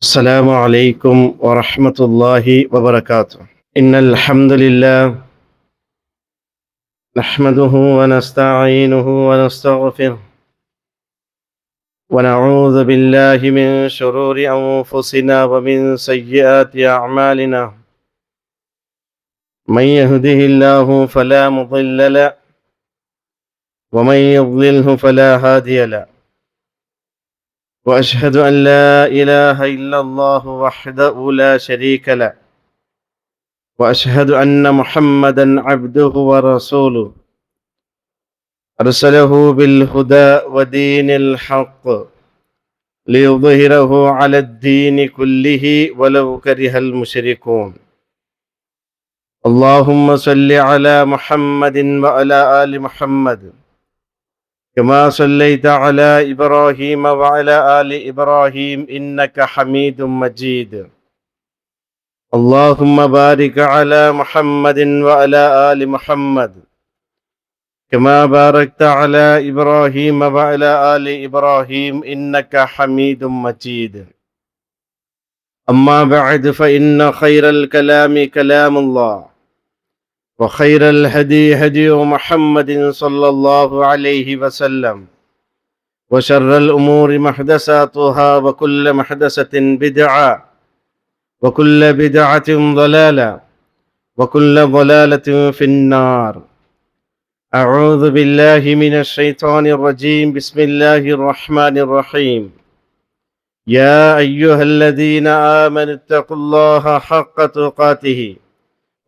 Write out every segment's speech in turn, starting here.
السلام عليكم ورحمة الله وبركاته. إن الحمد لله نحمده ونستعينه ونستغفره ونعوذ بالله من شرور أنفسنا ومن سيئات أعمالنا. من يهده الله فلا مضل له ومن يضلله فلا هادي له. وأشهد أن لا إله إلا الله وحده لا شريك له وأشهد أن محمدا عبده ورسوله أرسله بالهدى ودين الحق ليظهره على الدين كله ولو كره المشركون. اللهم صل على محمد وعلى آل محمد كما صليت على إبراهيم وعلى آل إبراهيم إنك حميد مجيد. اللهم بارك على محمد وعلى آل محمد كما باركت على إبراهيم وعلى آل إبراهيم إنك حميد مجيد. أما بعد فإن خير الكلام كلام الله وخير الهدي هدي محمد صلى الله عليه وسلم وشر الأمور محدثاتها وكل محدثة بدعة وكل بدعة ضلالة وكل ضلالة في النار. أعوذ بالله من الشيطان الرجيم. بسم الله الرحمن الرحيم. يا أيها الذين آمنوا اتقوا الله حق تقاته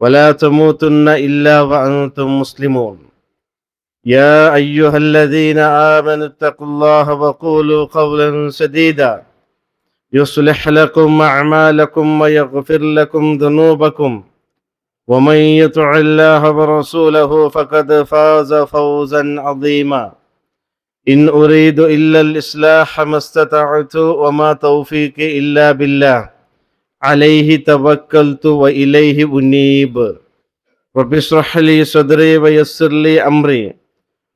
ولا تموتن إلا وأنتم مسلمون. يا أيها الذين آمنوا اتقوا الله وقولوا قولا سديدا يصلح لكم أعمالكم ويغفر لكم ذنوبكم ومن يطع الله ورسوله فقد فاز فوزا عظيما. إن أريد إلا الإصلاح ما استطعت وما توفيقي إلا بالله عليه توكلت وإليه أنيب. رب اشرح لي صدري ويسر لي أمري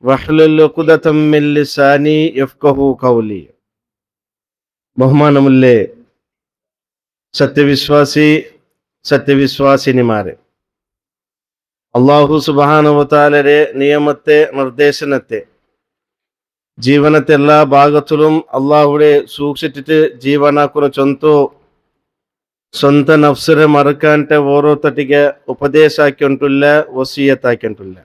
واحلل عقدة من لساني يفقهوا قولي. ബഹുമാനമുള്ളേ സത്യവിശ്വാസിനിമാരെ, അള്ളാഹു സുബ്ഹാനഹു വ തആലയുടെ നിയമത്തെ നിർദ്ദേശനത്തെ ಜೀವನದ ಎಲ್ಲ ಭಾಗದಲ್ಲೂ ಅಲ್ಲಾಹುಡೆ ಸೂಕ್ಷಿಟ್ಟಿട്ട് ಜೀವನಾക്കുന്ന ಸ್ವಂತ ನಫ್ಸರೆ ಮರಕಂಟೆ ಓರೋತಟಿಗೆ ಉಪದೇಶ ಹಾಕಿಂಟುಲ್ಲ, ವಸಿಯತ್ ಹಾಕಿಂಟುಲ್ಲ.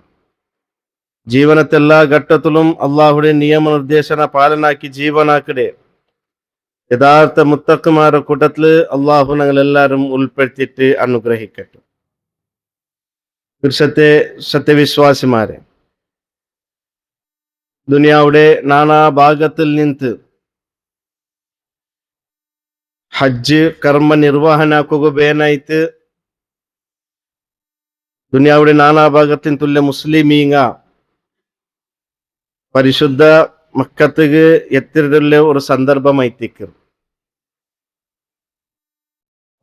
ಜೀವನದ ಎಲ್ಲ ಘಟ್ಟದಲ್ಲೂ ಅಲ್ಲಾಹುಡೆ ನಿಯಮ ನಿರ್ದೇಶನ ಪಾಲನಾಕಿ ಜೀವನಾಕಡೆ യഥാർത്ഥ മുത്തഖ്മാരുടെ കൂട്ടത്തിൽ അള്ളാഹു ഞങ്ങളെല്ലാവരും ഉൾപ്പെടുത്തിയിട്ട് അനുഗ്രഹിക്കട്ടെ. സത്യവിശ്വാസിമാരെ, ദുനിയാവുടെ നാനാഭാഗത്തിൽ നിന്ന് ഹജ്ജ് കർമ്മ നിർവഹനാക്കുക ಬೇನಾಯ್ತು. ദുനിയാവുടെ നാനാഭാഗത്തിൽ തുല്യ മുസ്ലിമീങ്ങ പരിശുദ്ധ മക്കത്തുക്ക് എത്തിയിട്ടുള്ള ഒരു സന്ദർഭമായിത്തേക്കും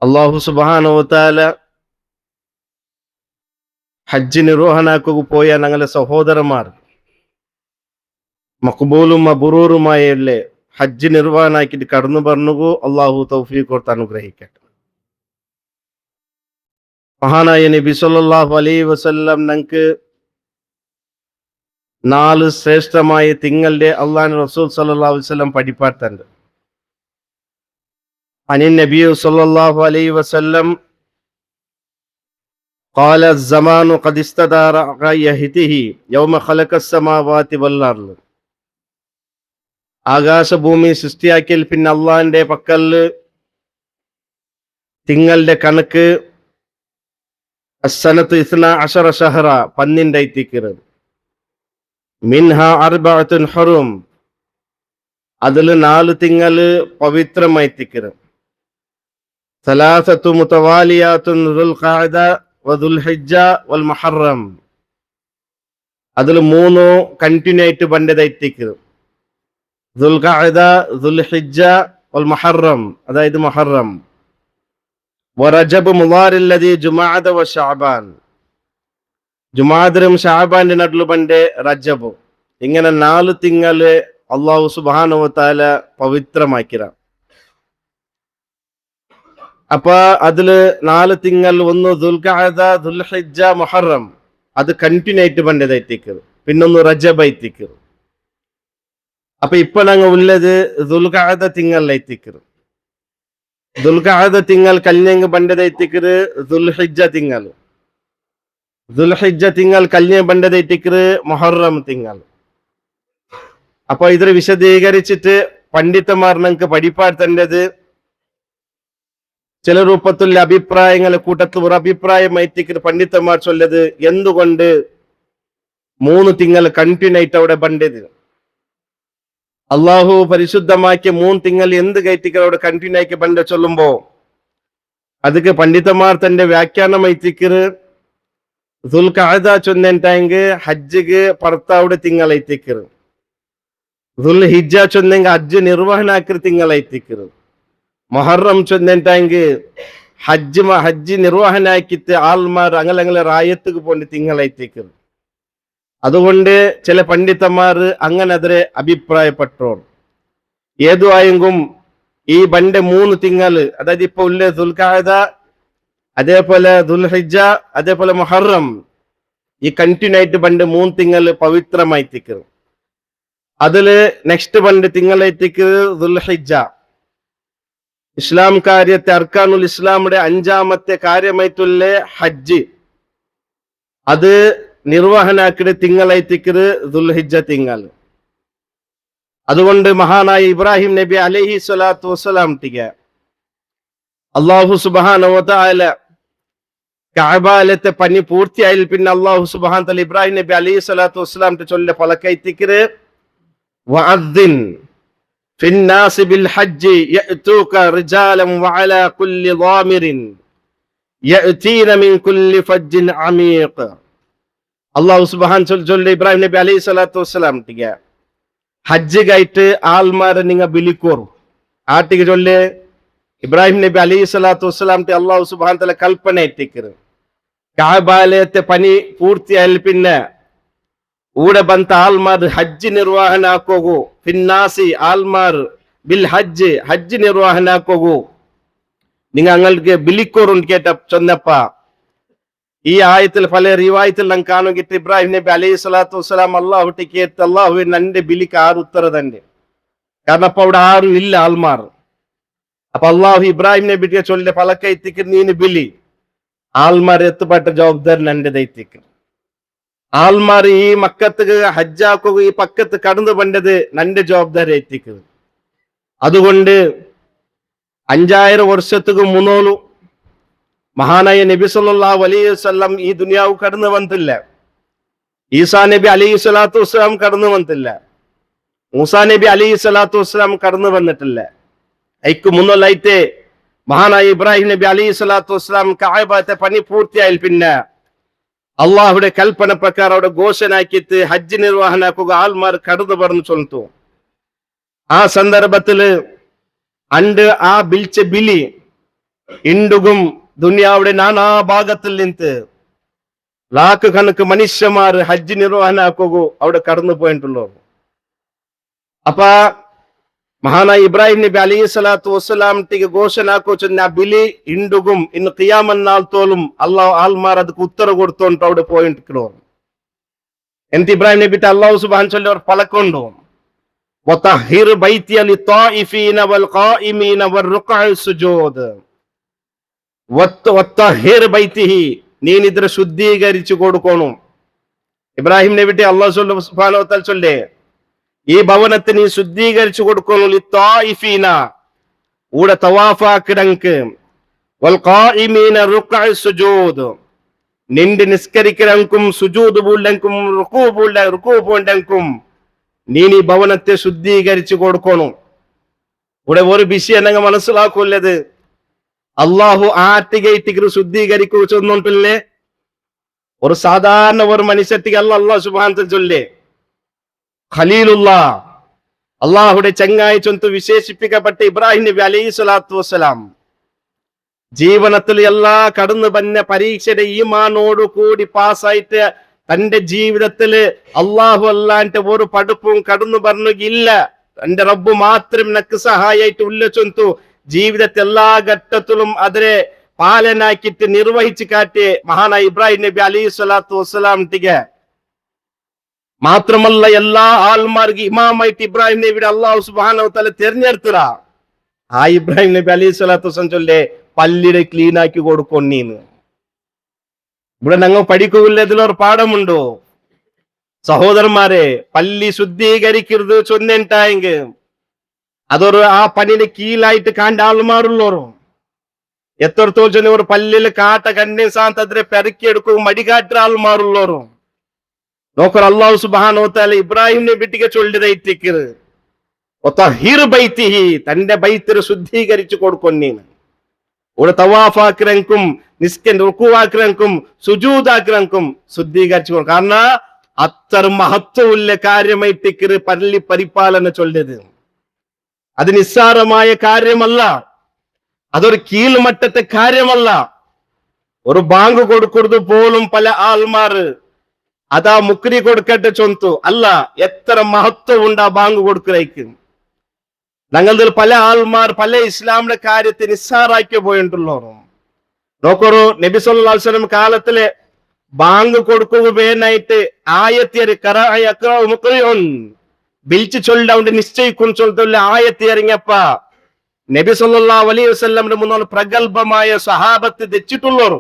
അള്ളാഹു സുബ്ഹാനഹു വ തആല ഹജ്ജ് നിർവഹനാക്കുക പോയ ഞങ്ങളെ സഹോദരന്മാർ മഖ്ബൂലും മബ്റൂറുമായുള്ള ഹജ്ജ് നിർവഹനാക്കിയിട്ട് കടന്നു പറഞ്ഞുകോ അള്ളാഹു തൗഫീഖ് കൊടുത്ത് അനുഗ്രഹിക്കട്ടെ. മഹാനായ നബി സല്ലല്ലാഹു അലൈഹി വസല്ലം ഞങ്ങൾക്ക് 4 ശ്രേഷ്ഠമായ തിങ്ങളുടെ അള്ളാഹു റസൂൽ സല്ലല്ലാഹു അലൈഹി വസല്ലം പഠിപ്പാട്ടുണ്ട്. അനിൻ നബി സല്ലല്ലാഹു അലൈഹി വസല്ലം قال الزمان قد استدار غيهته يوم خلق السماوات والارض. ആകാശഭൂമി സൃഷ്ടിയാക്കിയാൽ പിന്നെ അള്ളാഹിന്റെ പക്കല് തിങ്ങളുടെ കണക്ക് അസ്സനത്ത് 12 ഷഹറ 12 ആയിത്തീക്കുന്നത്. മിൻഹ അർബഅത്തുൻ ഹുറും, അതിൽ 4 തിങ്കള് പവിത്രമായിത്തീക്കുന്നത്. സലാസത്തു മുതവാലിയാത്തുൻ ദുൽഖഅദ വദുൽഹിജ്ജ വൽ മുഹറം, അതിൽ 3 കണ്ടിന്യൂ ആയിട്ട് ബണ്ടതായിത്തീക്കുന്നത്. ദുൽഖഅദ, ദുൽഹിജ്ജ വൽ മുഹറം, അതായത് മുഹറം. വറജബ് മുളാരില്ലദി ജുമഅദ വ ശഅബാൻ, ജുമാദിനും ഷാബാന്റെ നടുಲು ബണ്ടേ റജബ്. ഇങ്ങനെ 4 തിങ്കള് അള്ളാഹു സുബ്ഹാനഹു വ തആല പവിത്രമാക്കിയ. അപ്പൊ അതില് 4 തിങ്കൾ, ഒന്ന് ദുൽഖഅദ, ദുൽഹിജ്ജ, മുഹറം, അത് കണ്ടിന്യൂ ആയിട്ട് പണ്ടതൈത്തിക്കറ്. പിന്നൊന്ന് റജബ് ಐತಿക്കറ്. അപ്പൊ ഇപ്പൊ ഞങ്ങൾ ഉള്ളത് ദുൽഖഅദ തിങ്കളൈത്തിക്കറ്. ദുൽഖഅദ തിങ്കൾ കല്യങ് പണ്ടതൈത്തിക്കറ് ദുൽഹിജ്ജ തിങ്കൾ. ദുൽഹിജ്ജ തിങ്കൾ കല്യങ് പണ്ടതൈത്തിക്കറ് മുഹറം തിങ്കൾ. അപ്പൊ ഇതിൽ വിശദീകരിച്ചിട്ട് പണ്ഡിതന്മാർ ഞങ്ങൾക്ക് പഠിപ്പാടുത്തേണ്ടത് ചില രൂപത്തിലുള്ള അഭിപ്രായങ്ങളെ കൂട്ടത്തിൽ ഒരു അഭിപ്രായം എത്തിക്കുന്ന പണ്ഡിതന്മാർ ചൊല്ലത് എന്തുകൊണ്ട് 3 തിങ്കൾ കണ്ടിന്യൂ ആയിട്ട് അവിടെ പണ്ടത് അള്ളാഹു പരിശുദ്ധമാക്കിയ 3 തിങ്കൾ എന്ത് കയറ്റിക്കൽ അവിടെ കണ്ടിന്യൂ ആക്കി പണ്ട് ചൊല്ലുമ്പോ ಅದಕ್ಕೆ ಪಂಡಿತಮಾರ್ ತಂದೆ ವ್ಯಾಖ್ಯಾನ ಐತಿಕ್ಕಿರು ದುಲ್ಖಅದ ಚೊಂದೆಂಟಾಂಗೆ ಹಜ್ಜಿಗೆ ಪರ್ತಾವುಡೆ ತಿಂಗಳೈತಿಕ್ಕಿರು ದುಲ್ ಹಿಜ್ಜಾ ಚೊಂದೆಂಗೆ ಹಜ್ಜ್ ನಿರ್ವಹಣೆ ಹಾಕಿರು ತಿಂಗಳೈತಿಕ್ಕಿರು ಮೊಹರ್ರಂ ಚೊಂದೆಂಟಾಂಗೆ ഹജ്ജ് നിർവഹണ ആക്കിയിട്ട് ആൾമാർ അങ്ങനെ റായത്തുക്ക് പോണ്ടി തിങ്കളൈത്തിക്കും. അതുകൊണ്ട് ചില പണ്ഡിതന്മാർ അങ്ങനെ അതിരെ അഭിപ്രായപ്പെട്ടോൾ. ഏതു ആയെങ്കും ഈ ബണ്ട് 3 തിങ്കൾ, അതായത് ഇപ്പൊ ഉള്ള ദുൽഖഅദ, അതേപോലെ ദുൽഹിജ്ജ, അതേപോലെ മുഹറം, ഈ കണ്ടിന്യൂ ആയിട്ട് ബണ്ട് 3 തിങ്കൾ പവിത്രമായിത്തിക്കും. അതില് നെക്സ്റ്റ് ബണ്ട് തിങ്കളൈത്തിക്ക് ദുൽഹിജ്ജ. ഇസ്ലാം കാര്യത്തെ അർക്കാനുൽ ഇസ്ലാമിന്റെ 5ാമത്തെ കാര്യമായിട്ടുള്ള ഹജ്ജ്, അത് നിർവഹണാക്കിയത് തിങ്കളൈത്തിക്കത് ദുൽഹിജ്ജ തിങ്കൾ. അതുകൊണ്ട് മഹാനായ ഇബ്രാഹിം നബി അലൈഹി സ്വലാത്തു വസ്സലാം ടിക അള്ളാഹു സുബ്ഹാനഹു വ തആല കഅബയിലത്തെ പണി പൂർത്തിയായാൽ പിന്നെ അള്ളാഹു സുബ്ഹാനഹു വ തആല ഇബ്രാഹിം നബി അലൈഹി സ്വലാത്തു വസ്സലാം ചൊല്ല ഫലക്കൈത്തിക്കത് വഅദ്ദിൻ في الناس بالحج يأتوك رجالا وعلى كل ضامر يأتين من كل فج عميق. الله سبحانه وتعالى ഇബ്രാഹിം നബി അലൈഹി സ്വലാത്തു വസ്സലാം ടിക ഹജ്ജിനായിട്ട് ആൾമാരെ നിങ്ങൾ വിളിക്കോർ ആട്ടിക്ക് ചൊല്ല്. ഇബ്രാഹിം നബി അലൈഹി സ്വലാത്തു വസ്സലാം അള്ളാഹു സുബ്ഹാനഹു വ തആല കൽപ്പന എത്തിക്കറ് കഅബയിലത്തെ പണി പൂർത്തിയായാൽ പിന്നെ ഊടെ ബന്ത ആൾമാർ ഹജ്ജ് നിർവഹണ ആക്കോകൂ. ഫിന്നാസി ആൾമാർ ബിൽ ഹജ്ജ് നിർവഹണ ആക്കോകൂ. നിങ്ങൾക്ക് ബിലിക്കോറുണ്ട് കേട്ട ചൊന്നപ്പ ഈ ആയത്തിൽ പല റിവായത്തിൽ നാം കാണുകിട്ട് ഇബ്രാഹിം നബി അലൈഹി സ്വലാത്തു വസ്സലാം അള്ളാഹുട്ടി കേട്ട് അള്ളാഹു നന്റെ ബിലിക്ക് 6 ഉത്തര തന്നെ. കാരണം അപ്പൊ അവിടെ 6 ഇല്ല ആൾമാർ. അപ്പൊ അള്ളാഹു ഇബ്രാഹിം നബിക്ക് ചൊല്ലിയ പലക്കൈത്തിക്ക് നീന് ബിലി ആൾമാർ എത്തുപെട്ട ജവാബ്ദാരി നന്റെ ദൈത്തിക്ക്. ആൾമാർ ഈ മക്കത്ത് ഹജ്ജാക്കുക ഈ പക്കത്ത് കടന്നു പണ്ടത് നന്റെ ജവാബ്ദാരി എത്തിക്കുക. അതുകൊണ്ട് 5000 വർഷത്തുക്ക് മുന്നോളു മഹാനായ നബി സല്ലല്ലാഹു അലൈഹി വസല്ലം ഈ ദുനിയാവ് കടന്നു വന്നില്ല. ഈസാ നബി അലൈഹി സ്വലാത്തു വസ്സലാം കടന്നു വന്നില്ല. മൂസാ നബി അലൈഹി സ്വലാത്തു വസ്സലാം കടന്നു വന്നിട്ടില്ല. ഐക്ക് മുന്നോലായിട്ട് മഹാനായ ഇബ്രാഹിം നബി അലൈഹി സ്വലാത്തു വസ്സലാം കഅബത്തെ പണി പൂർത്തിയായാൽ പിന്നെ അള്ളാഹുടെ കൽപ്പന പ്രകാരം അവിടെ ഘോഷണാക്കിയിട്ട് ഹജ്ജ് നിർവഹണാക്കുക ആൾമാർ കടന്നു പറഞ്ഞു ചൊല്ലുന്നു. ആ സന്ദർഭത്തില് അണ്ട് ആ ബിൽച്ച ബിലി ഇണ്ടുകും ദുനിയാവുടെ നാനാ ഭാഗത്തിൽ നിന്ന് ലാക്ക് കണക്ക് മനുഷ്യന്മാർ ഹജ്ജ് നിർവഹണാക്കുക അവിടെ കടന്നു പോയിട്ടുള്ളൂ. അപ്പൊ മഹാനായ ഇബ്രാഹിം നബി അലൈഹി സ്വലാത്തു വസ്സലാം ഘോഷണാക്കോ ചെന്ന ബിലി ഇണ്ടുകും ഇന്ന് ഖിയാമന്നാൾ തോലും അള്ളാഹു ആൾമാർ ಅದಕ್ಕೆ ഉത്തര കൊടുത്തോണ്ട് അവിടെ പോയിട്ടിക്കണോ. എന്ത് ഇബ്രാഹിം നബിട്ട് അള്ളാഹു സുബ്ഹാനഹു വ തആല പലക്കൊണ്ടു വതഹിർ ബൈതി ലിത്തായിഫീന വൽ ഖായിമീന വറുക്അ സുജൂദ് വതഹിർ ബൈതിഹി നീൻ ഇതിനെ ശുദ്ധീകരിച്ചു കൊടുക്കണം. ഇബ്രാഹിം നബിട്ട് അള്ളാഹു സുബ്ഹാനഹു വ തആല ചൊല്ലേ ഈ ഭവനത്തെ നീ ശുദ്ധീകരിച്ചു കൊടുക്കുന്നു. ലിത്തായിഫീന ഊടെ തവാഫാക്കിടങ്ക് വൽ ഖായിമീന റുക്അ സുജൂദ് നിന്റെ നിസ്കരിക്കലങ്കും സുജൂദ് പൂലങ്കും റുകൂ പൂണ്ടങ്കും നീ ഈ ഭവനത്തെ ശുദ്ധീകരിച്ചു കൊടുക്കണം. ഇവിടെ ഒരു വിഷയം നിങ്ങൾ മനസ്സിലാക്കുള്ളത് അള്ളാഹു ആട്ടികൈറ്റിക്ക് ശുദ്ധീകരിക്കൂ ചൊന്നിട്ടില്ലേ. ഒരു സാധാരണ ഒരു മനുഷ്യത്തിക്ക് അള്ളാഹു സുബ്ഹാനഹു വ തആല ചൊല്ലേ ഖലീലുള്ള അള്ളാഹുടെ ചങ്ങായി ചൊന്തു വിശേഷിപ്പിക്കപ്പെട്ട ഇബ്രാഹിം നബി അലൈഹി സ്വലാത്തു വസ്സലാം ജീവനത്തിൽ എല്ലാ കടന്നു വന്ന പരീക്ഷയുടെ ഈമാനോട് കൂടി പാസ്സായിട്ട് തന്റെ ജീവിതത്തില് അള്ളാഹു അല്ലാണ്ട് ഒരു പഠിപ്പും കടന്നു പറഞ്ഞില്ല. തന്റെ റബ്ബ് മാത്രം നക്ക് സഹായിട്ട് ഉള്ള ചൊന്തു ജീവിതത്തെ എല്ലാ ഘട്ടത്തിലും അതിനെ പാലനാക്കിയിട്ട് നിർവഹിച്ചു കാട്ടിയ മഹാനായ ഇബ്രാഹിം നബി അലൈഹി സ്വലാത്തു വസ്സലാമിട്ടിಗೆ മാത്രമല്ല എല്ലാ ആൾമാർക്ക് ഇമാമായിട്ട് ഇബ്രാഹിം നബിയുടെ അള്ളാഹു സുബ്ഹാനഹു വ തആല തിരഞ്ഞെടുത്തറ ആ ഇബ്രാഹിം നബി അലൈഹി സ്വലാത്തു വസ്സലാം ചൊല്ലേ പള്ളിയുടെ ക്ലീൻ ആക്കി കൊടുക്കൊന്നീന്ന്. ഇവിടെ ഞങ്ങൾ പഠിക്കുകയില്ല, ഇതിലൊരു പാഠമുണ്ടോ സഹോദരന്മാരെ? പള്ളി ശുദ്ധീകരിക്കരുത് ചൊന്നിട്ടായെങ്കിൽ അതൊരു ആ പണിന് കീഴായിട്ട് കാണ്ട ആൾമാരുള്ളോറും എത്രത്തോളം ചൊന്ന ഒരു പള്ളിയിൽ കാട്ട കണ്ണി സാന്തതിരെ പെറുക്കിയെടുക്കും മടികാട്ട ആൾമാരുള്ളോറും നോക്കർ അള്ളാഹു സുബ്ഹാനഹു വ തആല ഇബ്രാഹിം നബിക്ക് ചൊല്ലിരയിട്ടിക്കരുത് തന്റെ ബൈത്തിനെ ശുദ്ധീകരിച്ചു കൊടുക്കൊന്നീന്ന്. ഇവിടെ തവാഫാക്കിറക്കും നിസ്കൻ റുക്കുവാക്കിറക്കും സുജൂദാക്കിറക്കും ശുദ്ധീകരിച്ചു കൊടുക്കും. കാരണം അത്ര മഹത്വമുള്ള കാര്യമായിട്ടിക്കര് പള്ളി പരിപാലന ചൊല്ലത്. അത് നിസ്സാരമായ കാര്യമല്ല, അതൊരു കീഴ്മട്ടത്തെ കാര്യമല്ല. ഒരു ബാങ്ക് കൊടുക്കുന്നത് പോലും പല ആൾമാര് അതാ മുക്രി കൊടുക്കട്ടെ ചൊന്തു അല്ല, എത്ര മഹത്വം ഉണ്ട് ആ ബാങ്ക് കൊടുക്കുന്നേക്ക്. ഞങ്ങളിൽ പല ആൾമാർ പല ഇസ്ലാമിന്റെ കാര്യത്തെ നിസ്സാറാക്കി പോയിട്ടുള്ളൂ. നോക്കൊരു നബി സല്ലല്ലാഹു അലൈഹി വസല്ലം കാലത്തിലെ ബാങ്ക് കൊടുക്കുകയായിട്ട് വിളിച്ചു ചൊല്ലി നിശ്ചയിക്കും ചൊല്ലുള്ള ആയത്തി ഇറങ്ങിയപ്പ നബി സല്ലല്ലാഹു അലൈഹി വസല്ലമിന്റെ മുന്നിൽ പ്രഗത്ഭമായ സഹാബത്ത് തെച്ചിട്ടുള്ളവർ.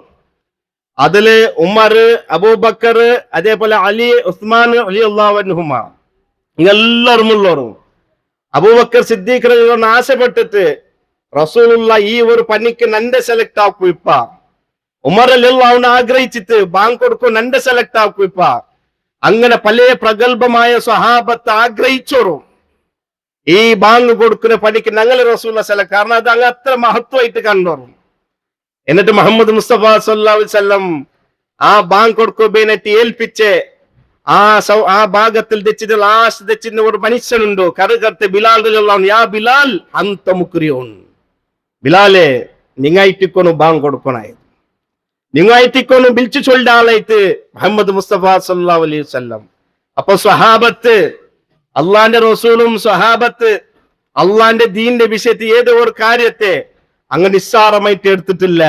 അതില് ഉമർ, അബൂബക്കർ, അതേപോലെ അലി, ഉസ്മാൻ റളിയല്ലാഹു അൻഹുമ എല്ലാവരും ഉള്ളവരും. അബൂബക്കർ സിദ്ദീഖ് റളിയല്ലാഹു ആശപ്പെട്ടിട്ട് റസൂലുള്ള ഈ ഒരു പണിക്ക് നന്റെ സെലക്ട് ആക്കും ഇപ്പ. ഉമർ റളിയല്ലാഹു ആഗ്രഹിച്ചിട്ട് ബാങ്ക് കൊടുക്കും നന്റെ സെലക്ട് ആക്കും ഇപ്പ. അങ്ങനെ പല പ്രഗത്ഭമായ സ്വഹാബത്ത് ആഗ്രഹിച്ചോറും ഈ ബാങ്ക് കൊടുക്കുന്ന പണിക്ക് ഞങ്ങൾ റസൂലുള്ള സെലക്ട്, കാരണം അത് അങ്ങ് അത്ര മഹത്വമായിട്ട് കണ്ടോറും. എന്നിട്ട് മുഹമ്മദ് മുസ്തഫ സല്ലല്ലാഹു അലൈഹി വസല്ലം ആ ബാങ്ക് കൊടുക്കുമ്പേനായിട്ട് ഏൽപ്പിച്ച് ആ ഭാഗത്തിൽ തെച്ചിട്ട് ലാസ്റ്റ് തെച്ചിട്ട് ഒരു മനുഷ്യനുണ്ടോ കറുകർത്ത് ബിലാൽ റളിയല്ലാഹു അൻഹു, യാ ബിലാൽ അന്ത മുക്രിയൂൻ, ബിലാലെ നിങ്ങായിട്ടിക്കൊന്നു ബാങ്ക് കൊടുക്കണായത്, നിങ്ങായിട്ടിക്കൊന്നു വിളിച്ചു ചൊല്ലിയ ആളായിട്ട് മുഹമ്മദ് മുസ്തഫ സല്ലല്ലാഹു അലൈഹി വസല്ലം. അപ്പൊ സ്വഹാബത്ത്, അള്ളാന്റെ റസൂലും സ്വഹാബത്ത് അള്ളാന്റെ ദീന്റെ വിഷയത്തിൽ ഏതോ ഒരു കാര്യത്തെ അങ്ങ് നിസ്സാരമായിട്ട് എടുത്തിട്ടില്ല.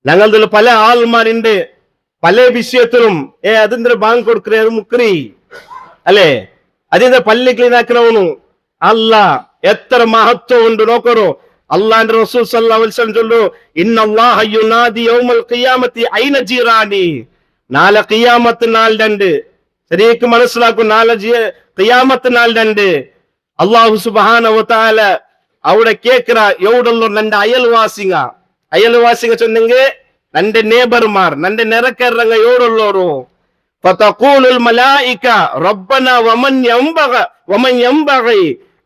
ഞങ്ങളിൽ പല ആൾമാരുണ്ട് പല വിഷയത്തിലും അതിന്റെ ബാങ്ക് കൊടുക്കുന്നത് മുക്രി അല്ലെ, അതിന്റെ പള്ളി ക്ലീൻ ആക്കണവನು അല്ല. എത്ര മഹത്വം ഉണ്ട് നോക്കറോ. അള്ളാന്റെ റസൂൽ സല്ലല്ലാഹു അലൈഹി വസല്ലം ചൊല്ലു, ഇന്നല്ലാഹ യുനാദി യൗമൽ ഖിയാമത്തി ഐന ജീറാനി. നാളെ ഖിയാമത്ത് നാളിലുണ്ട്, ശരിക്കും മനസ്സിലാക്കും. നാളെ ഖിയാമത്ത് നാളിലുണ്ട് അല്ലാഹു സുബ്ഹാനഹു വ തആല അവിടെ കേക്കറ എവിടുള്ള നന്റെ അയൽവാസിങ്ങ ചൊന്നെങ്കിൽ നന്റെ നേബർമാർ നന്റെ നിറക്കറങ്ങ എവിടുള്ളോರು. ഫതഖൂലുൽ മലായിക റബ്ബന വമൻ യംബഗി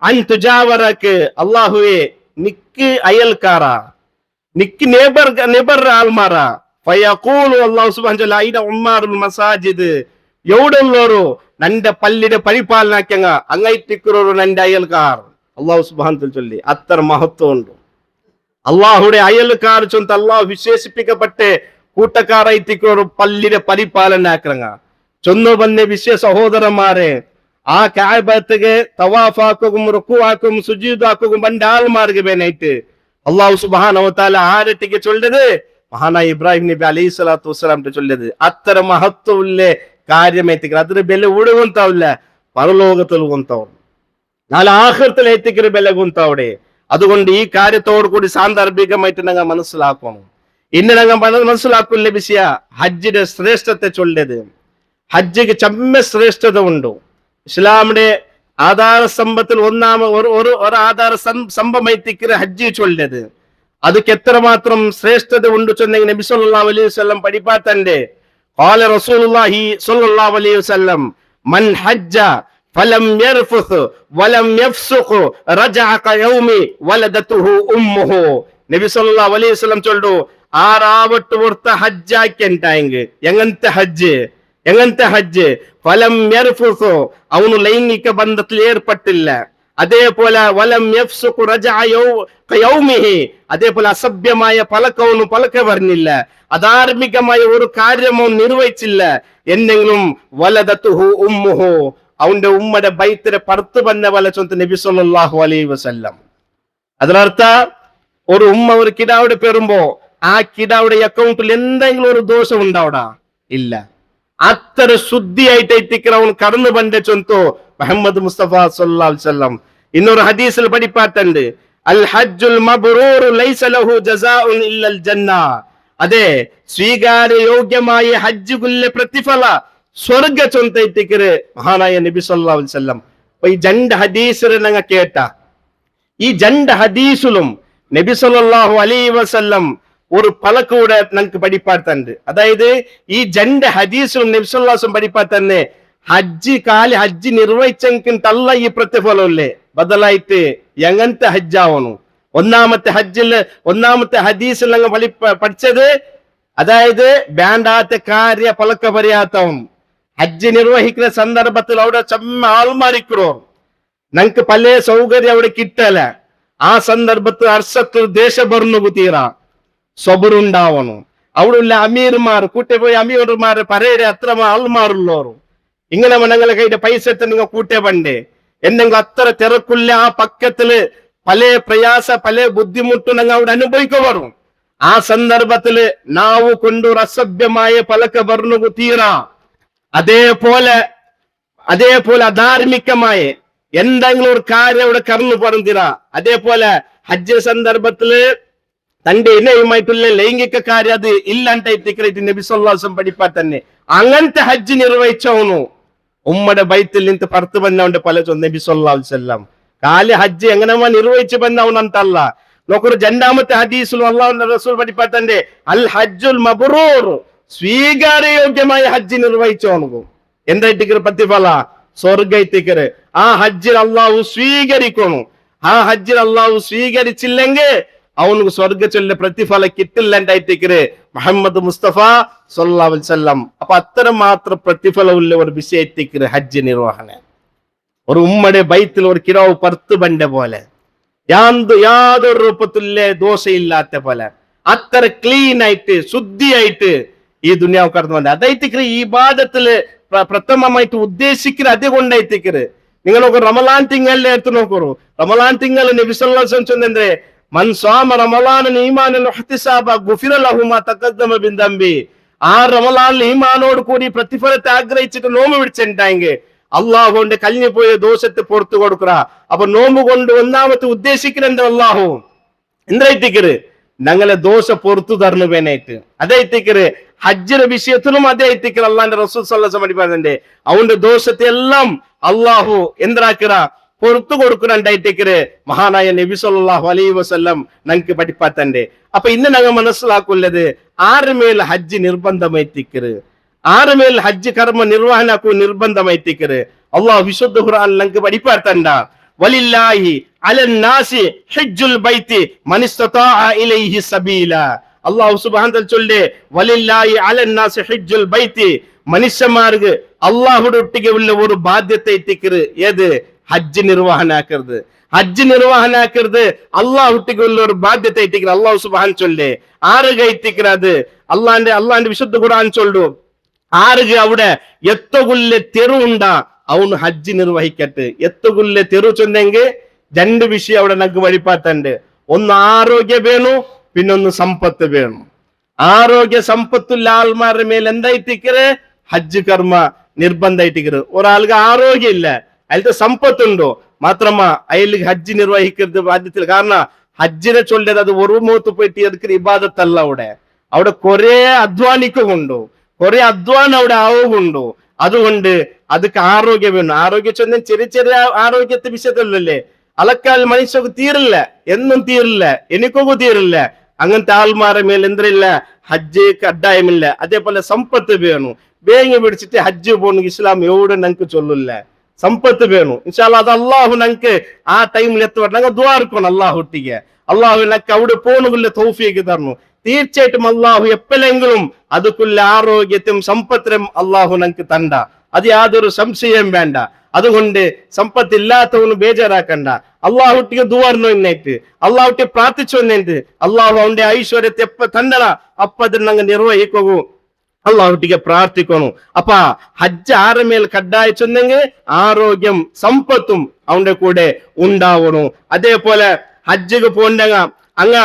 അൻ തുജാവറക. അല്ലാഹുവേ നിക്ക് അയൽക്കാരാ, നിക്ക് നേബർ ആൾമാരാ. ഫയഖൂലു അല്ലാഹു സുബ്ഹാനഹു വ തആല ഐന ഉമ്മാറുൽ മസാജിദ്. എവിടുള്ളോರು നന്റെ പള്ളിയുടെ പരിപാലനാക്കങ്ങ അങ്ങൈറ്റിക്കുറോರು നന്റെ അയൽക്കാർ. അള്ളാഹു സുബ്ഹാനഹു വ തആല ചൊല്ലി അത്ര മഹത്വം ഉണ്ട്. അള്ളാഹുടെ അയൽക്കാർ ചൊന്ത് അള്ളാഹു വിശേഷിപ്പിക്കപ്പെട്ട് കൂട്ടക്കാരായിട്ടിക്കുറോರು പള്ളിയുടെ പരിപാലനാക്കങ്ങ ചൊന്നു വന്ന വിശ്വ സഹോദരന്മാരെ. ആ കഅബത്തിಗೆ തവാഫാക്കും റുക്കുവാക്കും സുജൂദാക്കും പണ്ട് ആൾമാർക്ക് വേനായിട്ട് അള്ളാഹു സുബ്ഹാനഹു വ തആല ആരട്ടിക്ക് ചൊല്ലത് മഹാനായ ഇബ്രാഹിം നബി അലൈഹി സ്വലാത്തു വസ്സലാം ചൊല്ലത്. അത്ര മഹത്വമുള്ള കാര്യമായിട്ട് അതിന് ബെല ഉടകുന്താവില്ല, പരലോകത്തിൽ കുന്തവും നാളെ ആഖിറത്തിൽ എത്തിക്കൊരു ബെല കുന്തവിടെ. അതുകൊണ്ട് ഈ കാര്യത്തോടു കൂടി സാന്ദർഭികമായിട്ട് ഞങ്ങൾ മനസ്സിലാക്കണം. ഇന്ന് ഞങ്ങൾ മനസ്സിലാക്കുന്ന വിഷയ ഹജ്ജിന്റെ ശ്രേഷ്ഠത്തെ ചൊല്ലത്. ഹജ്ജിക്ക് ചമ്മ ശ്രേഷ്ഠത ഉണ്ട്. ഇസ്ലാമിന്റെ ആധാര സ്തംഭത്തിൽ ഒരു ആധാര സ്തംഭമായിട്ടിക്കര ഹജ്ജ് ചൊല്ലത്. ಅದಕ್ಕೆ എത്രമാത്രം ശ്രേഷ്ഠത ഉണ്ട് ചൊന്നെങ്കിൽ നബി സല്ലല്ലാഹു അലൈഹി വസല്ലം പഠിപ്പാത്തന്റെ ഖാല റസൂലുള്ളാഹി സല്ലല്ലാഹു അലൈഹി വസല്ലം മൻ ഹജ്ജ ഫലം യർഫുസ് വലം യഫ്സുഖ് റജഅ കയൗമി വലദതുഹു ഉമ്മുഹു. നബി സല്ലല്ലാഹു അലൈഹി വസല്ലം ചൊല്ലു, ആറാവട്ട് വർത്ത ഹജ്ജാക്കിണ്ടായെങ്കിൽ എങ്ങനത്തെ ഹജ്ജ് ഫലം യർഫുസ്, അവನು ലൈംഗിക ബന്ധത്തിൽ ഏർപ്പെട്ടില്ല. അതേപോലെ വലം യഫ്സുഖ് റജഅ കയൗമിഹി, അതേപോലെ അസഭ്യമായ പലക്കവനും പലക്ക പറഞ്ഞില്ല, അധാർമികമായ ഒരു കാര്യമോ നിർവഹിച്ചില്ല എന്നെങ്കിലും വലദതുഹു ഉമ്മുഹു, അവന്റെ ഉമ്മയുടെ ബൈത്തിനെ പറുത്തു വന്ന വല ചൊന്ത് നബി സല്ലല്ലാഹു അലൈഹി വസല്ലം. അതിനർത്ഥ ഒരു ഉമ്മ ഒരു കിടാവിടെ പെറുമ്പോ ആ കിടാവിടെ അക്കൗണ്ടിൽ എന്തെങ്കിലും ഒരു ദോഷം ഉണ്ടാവടാ? ഇല്ല. അത്ര ശുദ്ധിയായിട്ട് എത്തിക്കുന്ന അവൻ കടന്നു പണ്ട ചൊന്തോ മുഹമ്മദ് മുസ്തഫ സല്ലല്ലാഹു അലൈഹി വസല്ലം. ഇന്നൊരു ഹദീസിൽ പഠിപ്പാട്ടുണ്ട്, അൽ ഹജ്ജുൽ മബ്റൂർ ലൈസ ലഹു ജസാഉൻ ഇല്ലൽ ജന്ന. അതെ, സ്വീകാര്യോഗ്യമായ ഹജ്ജുകളുടെ പ്രതിഫല സ്വർഗ ചൊന്തൈത്തിക്കര് മഹാനായ നബി സല്ലല്ലാഹു അലൈഹി വസല്ലം. അപ്പൊ ഈ രണ്ട് ഹദീസിൽ ഞങ്ങൾ കേട്ട ഈ രണ്ട് ഹദീസിലും നബി സല്ലല്ലാഹു അലൈഹി വസല്ലം ഒരു പലക്കൂടെ നമുക്ക് പഠിപ്പാട്ടുണ്ട്. അതായത് ഈ രണ്ട് ഹദീസിലും നബി സല്ലല്ലാഹു അലൈഹി വസല്ലം പഠിപ്പാത്തന്നെ ഹജ്ജ് നിർവഹിച്ചെങ്കിട്ടല്ല ഈ പ്രതിഫലം ഇല്ലേ, ബദലായിട്ട് എങ്ങനത്തെ ഹജ്ജാവണു. ഒന്നാമത്തെ ഹദീസിൽ ഞങ്ങൾ പഠിച്ചത്, അതായത് വേണ്ടാത്ത കാര്യ പലക്ക പറയാത്തവൻ ഹജ്ജ് നിർവഹിക്കുന്ന സന്ദർഭത്തിൽ അവിടെ ചമ്മ ആൾമാരിക്കണോ, ഞങ്ങക്ക് പല സൗകര്യം അവിടെ കിട്ടല. ആ സന്ദർഭത്തിൽ അർഷത്തിൽ ദേശഭരണു തീറ സബറുണ്ടാവണം. അവിടെയുള്ള അമീർമാർ കൂട്ടിപ്പോയി അമീർമാർ പരയുടെ അത്ര ആൾമാരുള്ളോറും ഇങ്ങനെ ഞങ്ങളെ കയ്യിലെ പൈസ നിങ്ങൾ കൂട്ടേ പണ്ടേ എന്തെങ്കിലും അത്ര തിരക്കുള്ള ആ പക്കത്തില് പല പ്രയാസ പല ബുദ്ധിമുട്ടും ഞങ്ങൾ അവിടെ അനുഭവിക്കവറും. ആ സന്ദർഭത്തില് നാവ് കൊണ്ടു അസഭ്യമായ പലക്ക ഭരണു തീറ. അതേപോലെ അധാർമികമായ എന്തെങ്കിലും ഒരു കാര്യം അവിടെ കറന്നു പറഞ്ഞിറ. അതേപോലെ ഹജ്ജ് സന്ദർഭത്തില് തന്റെ ഇണയുമായിട്ടുള്ള ലൈംഗിക കാര്യം അത് ഇല്ലാണ്ടായിട്ട് നബി സല്ലല്ലാഹു അലൈഹി വസല്ലം പഠിപ്പാ തന്നെ അങ്ങനത്തെ ഹജ്ജ് നിർവഹിച്ചവനു ഉമ്മയുടെ ബൈത്തിൽ നിന്ന് പുറത്തു വന്നവന്റെ പല നബി സല്ലല്ലാഹു അലൈഹി വസല്ലം കാല് ഹജ്ജ് എങ്ങനെ നിർവഹിച്ചു വന്നവനന്തല്ല. നോക്കൊരു രണ്ടാമത്തെ ഹദീസിലും അല്ലാഹുവിന്റെ റസൂൽ പഠിപ്പാ തന്നെ അൽ ഹജ്ജുൽ മബ്റൂർ, സ്വീകാര്യോഗ്യമായ ഹജ്ജ് നിർവഹിച്ചവനു എന്തായിട്ട് പ്രതിഫല സ്വർഗത്തിക്കര്. ആ ഹജ്ജിൽ അള്ളാഹു സ്വീകരിക്കണു. ആ ഹജ്ജിൽ അള്ളാഹു സ്വീകരിച്ചില്ലെങ്കിൽ അവനക്ക് സ്വർഗ ചൊല്ല പ്രതിഫല കിട്ടില്ലാണ്ടായിട്ടേക്കര് മുഹമ്മദ് മുസ്തഫ സല്ലല്ലാഹു അലൈഹി വസല്ലം. അപ്പൊ അത്തരം മാത്രം പ്രതിഫലമുള്ള ഒരു വിഷയത്തേക്കര് ഹജ്ജ് നിർവഹണ. ഒരു ഉമ്മയുടെ ബൈത്തിൽ ഒരു കിടാവ് പർത്ത് ബണ്ട പോലെ യാതൊരു രൂപത്തിലെ ദോഷയില്ലാത്ത പോലെ അത്ര ക്ലീൻ ആയിട്ട് ശുദ്ധിയായിട്ട് ഈ ദുനിയാവ് കടന്നു വന്നത്. അതായിത്തേക്കര് ഈ ഇബാദത്തില് പ്രഥമമായിട്ട് ഉദ്ദേശിക്കുന്ന അതുകൊണ്ടായിത്തേക്കര്. നിങ്ങളൊക്കെ റമലാൻ തിങ്കളിലെ എടുത്ത് നോക്കൂ. റമലാൻ തിങ്കൾ നബി സല്ലല്ലാഹു അലൈഹി വസല്ലം ചൊന്നേ മൻ സ്വാമ റമളാനൻ ഈമാനൻ വഹ്തിസാബ ഗുഫിറ ലഹു മാ തഖദ്ദമ മിൻ ദംബി. ആ റമളാനിൽ ഈമാനോട് കൂടി പ്രതിഫലത്തെ ആഗ്രഹിച്ചിട്ട് നോമ്പ് പിടിച്ചിട്ടുണ്ടെങ്കിൽ അള്ളാഹു കൊണ്ട് കഴിഞ്ഞു പോയ ദോഷത്തെ പുറത്തു കൊടുക്കുക. അപ്പൊ നോമ്പ് കൊണ്ട് ഒന്നാമത്തെ ഉദ്ദേശിക്കുന്നുണ്ട് അള്ളാഹു എന്തായിത്തേക്കര് ഞങ്ങളെ ദോഷ പുറത്തു തരണു വേനായിട്ട്. അതേത്തിക്കര് ഹജ്ജിന്റെ വിഷയത്തിലും അതേത്തിക്കര് അള്ളാന്റെ റസൂൽ സല്ലല്ലാഹു അലൈഹി വസല്ലം പഠിപ്പാറുണ്ട്. അവന്റെ ദോഷത്തെ എല്ലാം അള്ളാഹു എന്താക്കിറ പുറത്തു കൊടുക്കുന്നുണ്ടായിട്ടേക്കര് മഹാനായ നബി സല്ലല്ലാഹു അലൈഹി വസല്ലം ഞങ്ങൾക്ക് പഠിപ്പാത്തണ്ട്. അപ്പൊ ഇന്ന് ഞങ്ങൾ മനസ്സിലാക്കുള്ളത് ആരുമേൽ ഹജ്ജ് നിർബന്ധമായിത്തിക്കര്, ആരുമേൽ ഹജ്ജ് കർമ്മ നിർവഹണക്കു നിർബന്ധമായിത്തിക്കര്. അള്ളാഹു വിശുദ്ധ ഖുർആൻ ഞങ്ങൾക്ക് പഠിപ്പാത്തണ്ട. വലില്ലാഹി അലന്നാസി ഹജ്ജുൽ ബൈത്തി മൻ ഇസ്തതാഅ ഇലൈഹി സബീല. അള്ളാഹു സുബ്ഹാനഹു വ തആല ചൊല്ലേ വലില്ലാഹി അലന്നാസി ഹജ്ജുൽ ബൈത്തി, മനുഷ്യന്മാർക്ക് അള്ളാഹുടെ ഒട്ടിಗೆ ഉള്ള ഒരു ബാധ്യത എത്തിക്കരുത്. ഏത്? ഹജ്ജ് നിർവഹണാക്കരുത്. ഹജ്ജ് നിർവഹണാക്കരുത് അള്ളാഹു ഒട്ടിಗೆ ഉള്ള ഒരു ബാധ്യത എത്തിക്കരുത്. അള്ളാഹു സുബ്ഹാനഹു ചൊല്ലേ ആറുക എത്തിക്കരുത്. അള്ളാന്റെ വിശുദ്ധ ഖുർആൻ ചൊല്ലു ആറുക അവിടെ എത്തുകുല്ലെ തെരുവുണ്ടാ അവന് ഹജ്ജ് നിർവഹിക്കട്ടെ. എത്തുകുല്ലെ തെരു ചൊന്നെങ്കിൽ രണ്ട് വിഷയം അവിടെ നമുക്ക് വഴിപ്പാത്തുണ്ട്. ഒന്ന് ആരോഗ്യ വേണു, പിന്നൊന്ന് സമ്പത്ത് വേണു. ആരോഗ്യ സമ്പത്തുള്ള ആൾമാരുടെ മേൽ എന്തായിട്ടിക്കര് ഹജ്ജ് കർമ്മ നിർബന്ധമായിട്ടിക്കര്. ഒരാൾക്ക് ആരോഗ്യം ഇല്ല, അതിലത്തെ സമ്പത്തുണ്ടോ മാത്രമാ അയാൾക്ക് ഹജ്ജ് നിർവഹിക്കരുത് ബാധ്യത്തിൽ. കാരണം ഹജ്ജിനെ ചൊല്ലത് അത് ഒരു മുഖത്ത് പോയിട്ട് എടുക്കുന്ന ഇബാദത്തല്ല. അവിടെ കുറെ അധ്വാനിക്കുന്നുണ്ടോ, കുറെ അധ്വാനം അവിടെ ആവുകൊണ്ടോ. അതുകൊണ്ട് അതൊക്കെ ആരോഗ്യം വേണം. ആരോഗ്യം ചൊന്നാൽ ചെറിയ ചെറിയ ആരോഗ്യത്തെ വിഷയത്തിലല്ലേ അലക്കാൽ മനുഷ്യർക്ക് തീരില്ല, എന്നും തീരില്ല, എനിക്കൊക്കെ തീരില്ല. അങ്ങനത്തെ ആൾമാരുടെ മേൽ എന്തില്ല ഹജ്ജ് കഡ്ഡായമില്ല. അതേപോലെ സമ്പത്ത് വേണം. വേങ്ങി പിടിച്ചിട്ട് ഹജ്ജ് പോകണം ഇസ്ലാം എവിടെ ഞങ്ങൾക്ക് ചൊല്ലില്ല. സമ്പത്ത് വേണം. ഇൻഷാ അല്ലാഹ് അത് അള്ളാഹു ഞങ്ങൾക്ക് ആ ടൈമിൽ എത്തുവാൻ ഞങ്ങൾ ദുആ എടുക്കണം. അള്ളാഹു ഒട്ടിಗೆ അള്ളാഹു ഞങ്ങൾക്ക് അവിടെ പോകണമെങ്കിൽ തൗഫീഖ് തരണം. തീർച്ചയായിട്ടും അള്ളാഹു എപ്പോഴെങ്കിലും അതുക്കുള്ള ആരോഗ്യത്തും സമ്പത്തിനും അള്ളാഹു ഞങ്ങൾക്ക് തണ്ട. അത് യാതൊരു സംശയം വേണ്ട. അതുകൊണ്ട് സമ്പത്തില്ലാത്തവന് ബേജാറാക്കണ്ട. അള്ളാഹുട്ടിಗೆ ദുആർന്നു എന്നിട്ട് അള്ളാഹുട്ടി പ്രാർത്ഥിച്ചു എന്നിട്ട് അള്ളാഹു അവന്റെ ഐശ്വര്യത്തെ എപ്പ തന്നട അപ്പ അതിന് ഞങ്ങൾ നിർവഹിക്കൂ. അള്ളാഹുട്ടിಗೆ പ്രാർത്ഥിക്കണു. അപ്പ ഹജ്ജ് ആരുടെ മേൽ കഡ്ഡായി ചെന്നെങ്കിൽ ആരോഗ്യം സമ്പത്തും അവന്റെ കൂടെ ഉണ്ടാവണു. അതേപോലെ ഹജ്ജ് പോണ്ടങ്ങ അങ്ങ